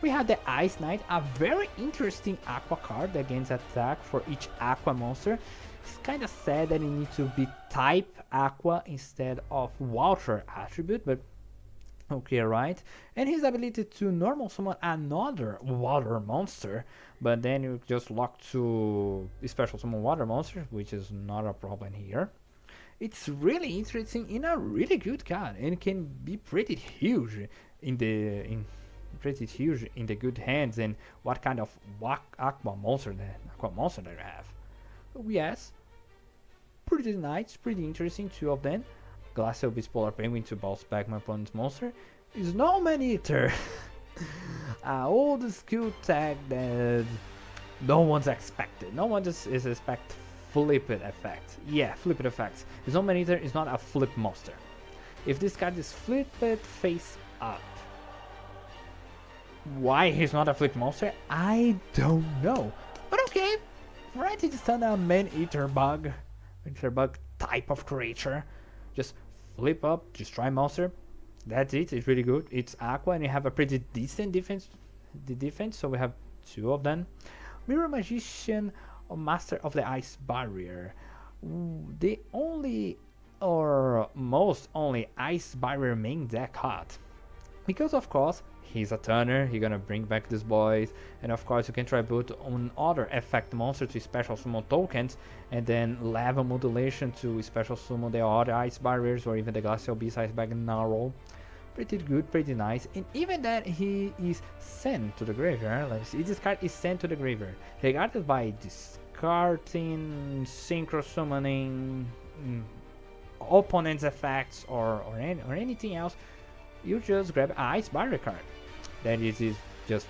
We have the Ice Knight, a very interesting aqua card that gains attack for each aqua monster. It's kinda sad that it needs to be type aqua instead of water attribute, but okay, right? And his ability to normal summon another water monster, but then you just lock to special summon water monsters, which is not a problem here. It's really interesting in a really good card, and it can be pretty huge in the good hands, and what kind of aqua monster that you have. So yes, pretty nice, pretty interesting, two of them. Glacial Beast Polar Penguin to bounce back my opponent's monster. Snowman Eater, an old skill tag that no one's expected. No one just is expect flipped effect. Yeah, flipped effects. Snowman Eater is not a flip monster. If this card is flipped face up, why he's not a flip monster, I don't know. But okay, right, it's still a man-eater bug type of creature. Just flip up, destroy monster. That's it. It's really good. It's aqua, and you have a pretty decent defense. So we have two of them. Mirror Magician, or Master of the Ice Barrier. The only or most only Ice Barrier main deck card. Because of course he's a turner, he's gonna bring back these boys, and of course you can try put on other effect monster to special summon tokens, and then level modulation to special summon the other ice barriers or even the Glacial Beast Ice Bag Narrow. Pretty good, pretty nice. And even that he is sent to the graveyard. Let's see, this card is sent to the graveyard, regarded by discarding, synchro summoning, opponent's effects or anything else. You just grab an Ice Barrier card. That is just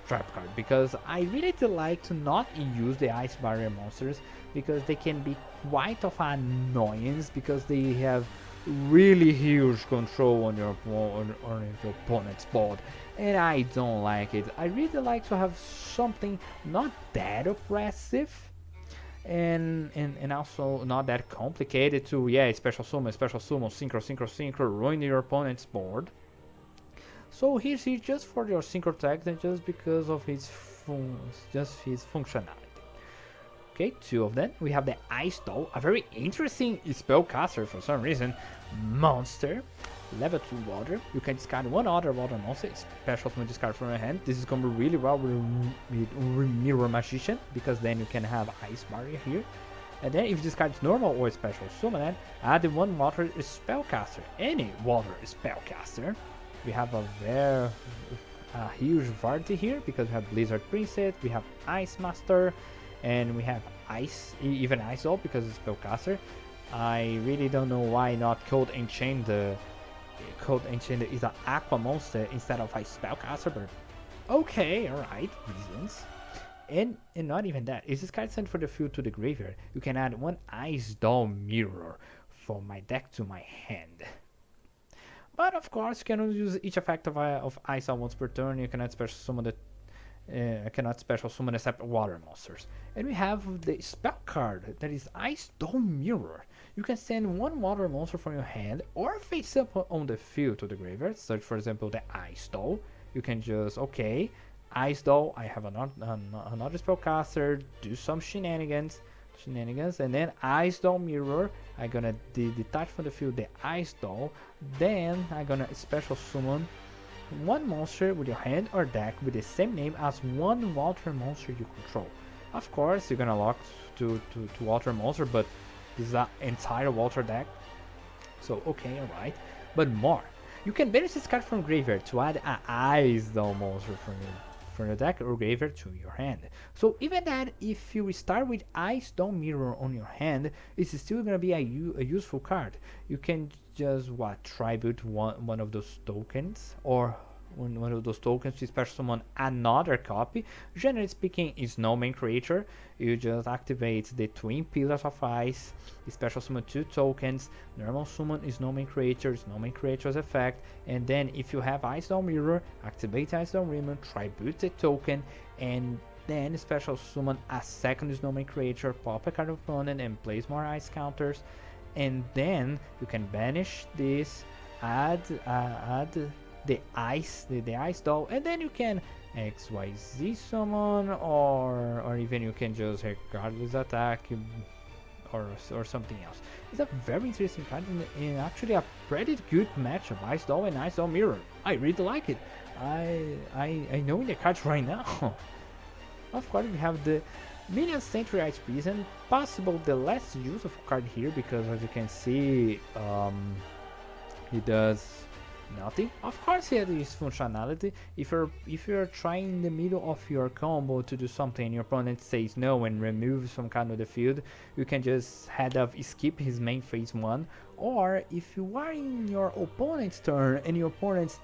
trap card, because I really do like to not use the Ice Barrier monsters because they can be quite of an annoyance, because they have really huge control on your opponent's board, and I don't like it. I really like to have something not that oppressive and also not that complicated to special summon, synchro, ruin your opponent's board. So he's here just for your synchro tags and just because of his functionality. Okay, two of them. We have the Ice Doll, a very interesting spellcaster for some reason. Monster, level 2 water. You can discard one other water monster, special summon discard from your hand. This is going to be really well with Mirror Magician, because then you can have Ice Barrier here. And then if you discard normal or special summon it, add one water spellcaster, any water spellcaster. We have a very huge variety here, because we have Blizzard Princess, we have Ice Master, and we have even Ice Doll because it's spellcaster. I really don't know why not Cold Enchain. Cold Enchain is an aqua monster instead of a spellcaster, but okay, alright, reasons. And not even that. If this card sent for the field to the graveyard, you can add one Ice Doll Mirror from my deck to my hand. But of course, you cannot use each effect of Ice Doll once per turn. You cannot special summon except water monsters. And we have the spell card that is Ice Doll Mirror. You can send one water monster from your hand or face up on the field to the graveyard. Such, for example, the Ice Doll. You can just Ice Doll. I have another spellcaster. Do some shenanigans, and then Ice Doll Mirror. I'm gonna detach from the field the Ice Doll. Then I'm gonna special summon one monster with your hand or deck with the same name as one water monster you control. Of course, you're gonna lock to water monster, but this is an entire water deck. So okay, alright. But more. You can banish this card from graveyard to add an Ice Doll monster from the deck or graveyard to your hand. So even that, if you start with Ice Dome Mirror on your hand, it's still gonna be a useful card. You can just tribute one of those tokens, or one of those tokens to special summon another copy. Generally speaking, is no main creature. You just activate the Twin Pillars of Ice, special summon 2 tokens, normal summon is no main creature, is no main creature's effect, and then if you have Ice Dome Mirror, activate Ice Dome Mirror, tribute the token, and then special summon a second is no main creature, pop a card of opponent, and place more ice counters, and then you can banish this, add the ice doll, and then you can XYZ summon, or even you can just regardless attack or something else. It's a very interesting card and actually a pretty good match of Ice Doll and Ice Doll Mirror. I really like it. I know in the cards right now. Of course, we have the Minion Century Ice Prison, possible the last use of card here, because as you can see, he does nothing. Of course, he has his functionality. If you're trying in the middle of your combo to do something and your opponent says no and removes some card of the field, you can just skip his main phase 1. Or if you are in your opponent's turn and your opponent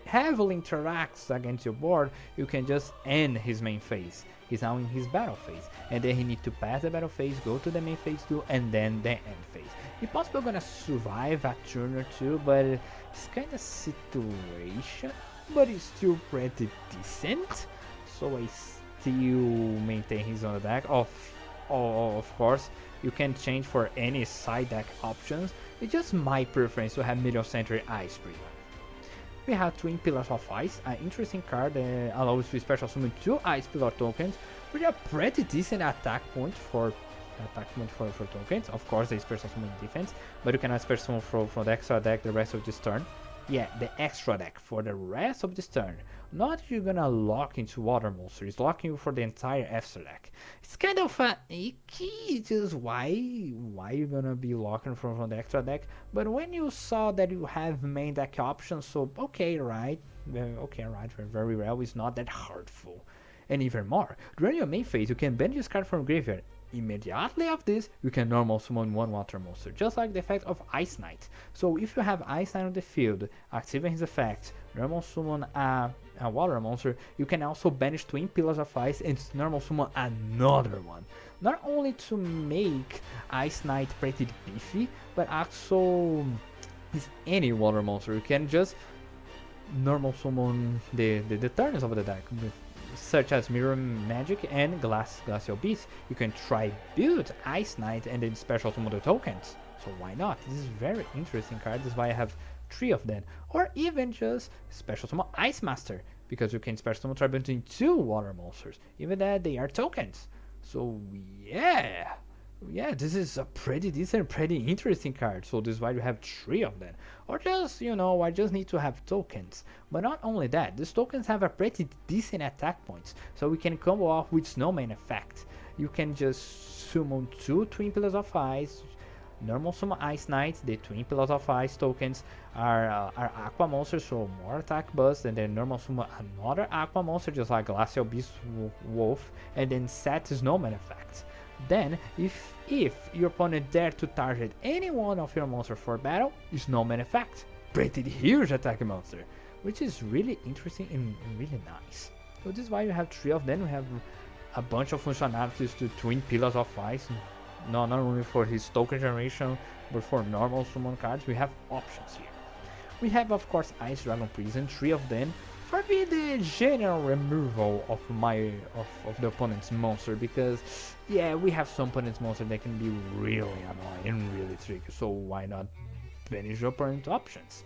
heavily interacts against your board, you can just end his main phase. He's now in his battle phase, and then he needs to pass the battle phase, go to the main phase 2, and then the end phase. He's possibly gonna survive a turn or two, but it's kind of situation, but it's still pretty decent. So I still maintain his on the deck. Of course, you can change for any side deck options. It's just my preference to have Middle Century Ice Prison. We have Twin Pillars of Ice, an interesting card that allows you to special summon 2 Ice Pillar tokens with a pretty decent attack point for tokens. Of course, they special summon defense, but you cannot special summon from the extra deck the rest of this turn. Yeah, the extra deck for the rest of this turn. Not you're gonna lock into water monster, it's locking you for the entire extra deck. It's kind of icky, just why you're gonna be locking from the extra deck. But when you saw that you have main deck options, so okay, right, very well, it's not that hurtful. And even more, during your main phase, you can banish this card from graveyard. Immediately after this, you can normal summon 1 water monster, just like the effect of Ice Knight. So if you have Ice Knight on the field, activate his effect, normal summon a water monster, you can also banish Twin Pillars of Ice and normal summon another one. Not only to make Ice Knight pretty beefy, but also is any water monster. You can just normal summon the turns of the deck, such as Mirror Magic and Glacial Beast. You can tribute Ice Knight and then special summon the tokens. So why not? This is very interesting card. This is why I have 3 of them. Or even just special summon Ice Master, because you can special summon tribute in 2 water monsters. Even that they are tokens. So yeah, this is a pretty decent, pretty interesting card. So this is why you have 3 of them. Or just, I just need to have tokens. But not only that, these tokens have a pretty decent attack points. So we can combo off with Snowman effect. You can just summon 2 Twin Pillars of Ice, normal summon Ice Knight. The Twin Pillars of Ice tokens are Aqua monsters, so more attack bust, and then normal summon another Aqua monster, just like Glacial Beast Wolf, and then set Snowman effect. Then, if your opponent dare to target any one of your monsters for battle, Snowman effect. Pretty huge attack monster, which is really interesting and really nice. So this is why you have 3 of them. We have a bunch of functionalities to Twin Pillars of Ice. Not only for his token generation, but for normal summon cards, we have options here. We have, of course, Ice Dragon Prison, 3 of them, for me the general removal of the opponent's monster, because yeah, we have some opponent's monster that can be really annoying and really tricky, so why not banish your opponent's options?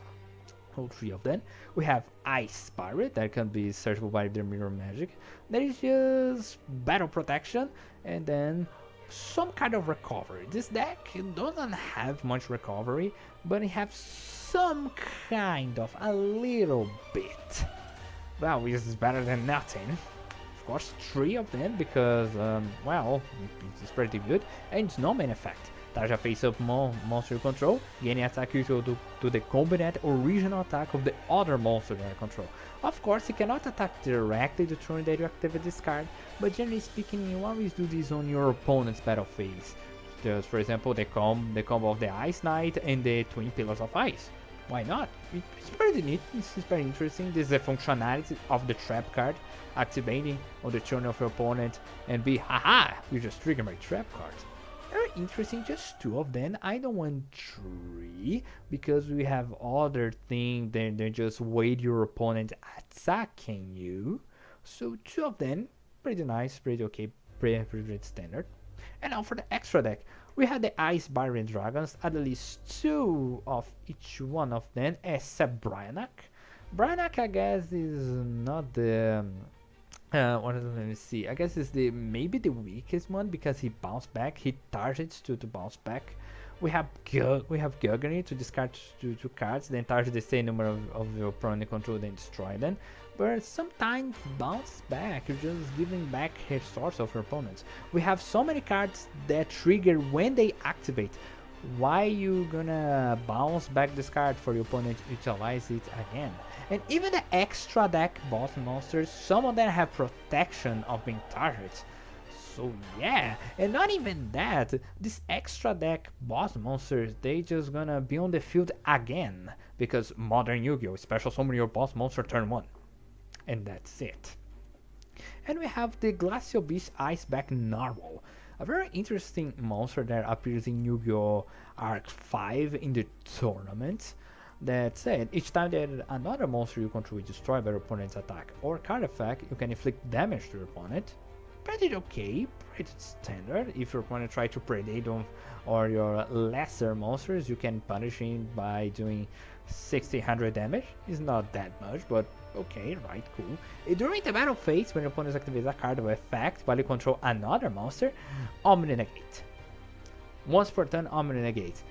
All 3 of them. We have Ice Pirate that can be searchable by the Mirror Magic. That is just battle protection, and then some kind of recovery. This deck doesn't have much recovery, but it has some kind of, a little bit. Well, it's better than nothing. Of course, 3 of them, because, well, it's pretty good. And Snowman effect. Target face-up monster you control, gaining attack equal to the combined original attack of the other monster that you control. Of course, you cannot attack directly the turn that you activate this card, but generally speaking, you always do this on your opponent's battle phase. Just for example, the combo of the Ice Knight and the Twin Pillars of Ice. Why not? It's pretty neat, this is very interesting. This is the functionality of the trap card, activating on the turn of your opponent and be, haha, you just trigger my trap card. Very interesting, just 2 of them. I don't want 3 because we have other things than just wait your opponent attacking you. So 2 of them, pretty nice, pretty okay, pretty standard. And now for the extra deck, we had the Ice Barrier Dragons, at least 2 of each one of them, except Bryanak. Bryanak, I guess, is not the let me see. I guess it's maybe the weakest one because he bounced back. He targets to bounce back. We have Guggery to discard 2 cards, then target the same number of your opponent control, then destroy them. But sometimes bounce back, you're just giving back resource of your opponents. We have so many cards that trigger when they activate. Why you gonna bounce back this card for your opponent to utilize it again? And even the extra deck boss monsters, some of them have protection of being targeted. So yeah, and not even that, this extra deck boss monsters, they just gonna be on the field again. Because modern YGO special summon your boss monster turn 1. And that's it. And we have the Glacial Beast Iceback Narwhal. A very interesting monster that appears in Yu-Gi-Oh! Arc 5 in the tournament. That said, each time that another monster you control is destroyed by your opponent's attack or card effect, you can inflict damage to your opponent. Pretty okay, pretty standard. If your opponent tries to predate on or your lesser monsters, you can punish him by doing 1600 damage. It's not that much, but okay, right, cool. During the battle phase, when your opponent activates a card of effect while you control another monster, Omni Negate. Once per turn, Omni Negate.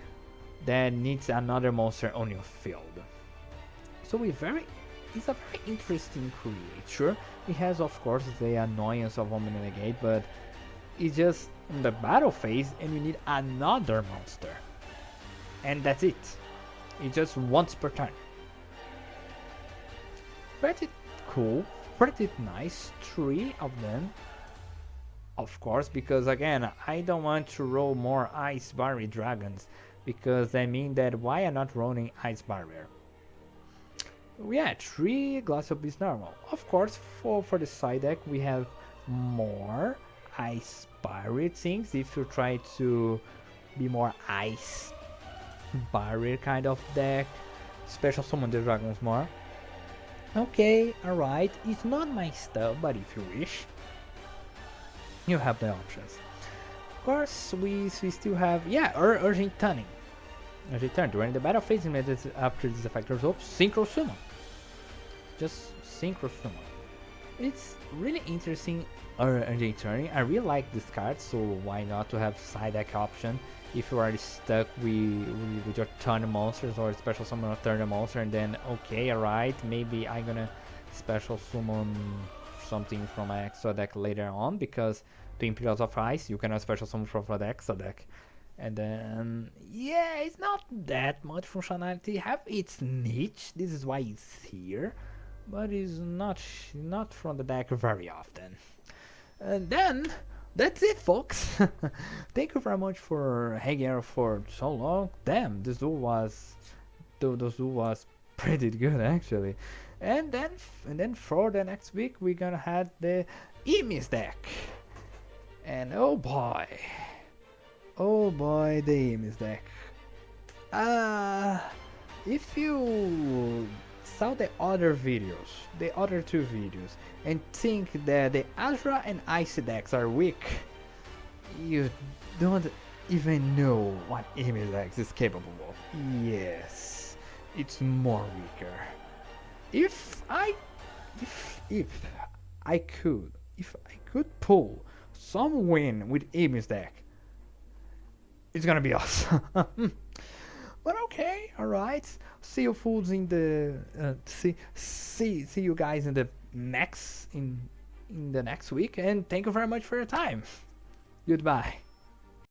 That needs another monster on your field. So it's a very interesting creature. It has, of course, the annoyance of Omni Negate, but it's just in the battle phase and you need another monster. And that's it. It's just once per turn. Pretty cool, pretty nice, 3 of them. Of course, because again, I don't want to roll more Ice Barrier Dragons, because that means that why am I not rolling Ice Barrier? Yeah, 3 Glacial Beast Normal. Of course, for the side deck, we have more Ice Barrier things. If you try to be more Ice Barrier kind of deck, special summon the dragons more. Okay, alright, it's not my stuff, but if you wish, you have the options. Of course, we still have, yeah, Urgent Turning. Urgent Turn, during the battle phase, immediately after this effect resolves, Synchro Summon. Just Synchro Summon. It's really interesting, Urgent Turning. I really like this card, so why not to have side deck option if you are stuck with your turn monsters or special summon a turn monster, and then okay, alright, maybe I'm gonna special summon something from my extra deck later on, because the Imperials of Ice you cannot special summon from the extra deck. And then yeah, it's not that much functionality, have its niche, this is why it's here, but it's not from the deck very often. And then that's it, folks. Thank you very much for hanging out for so long. Damn, this duel was pretty good actually. And then for the next week we're gonna have the Emis deck. And oh boy, the Emis deck. If you saw the other two videos, and think that the Azra and Icy decks are weak, you don't even know what Emis deck is capable of. Yes, it's more weaker. If I could pull some win with Emis deck, it's gonna be awesome. But okay, alright. See you fools in the see you guys in the next week, and thank you very much for your time. Goodbye.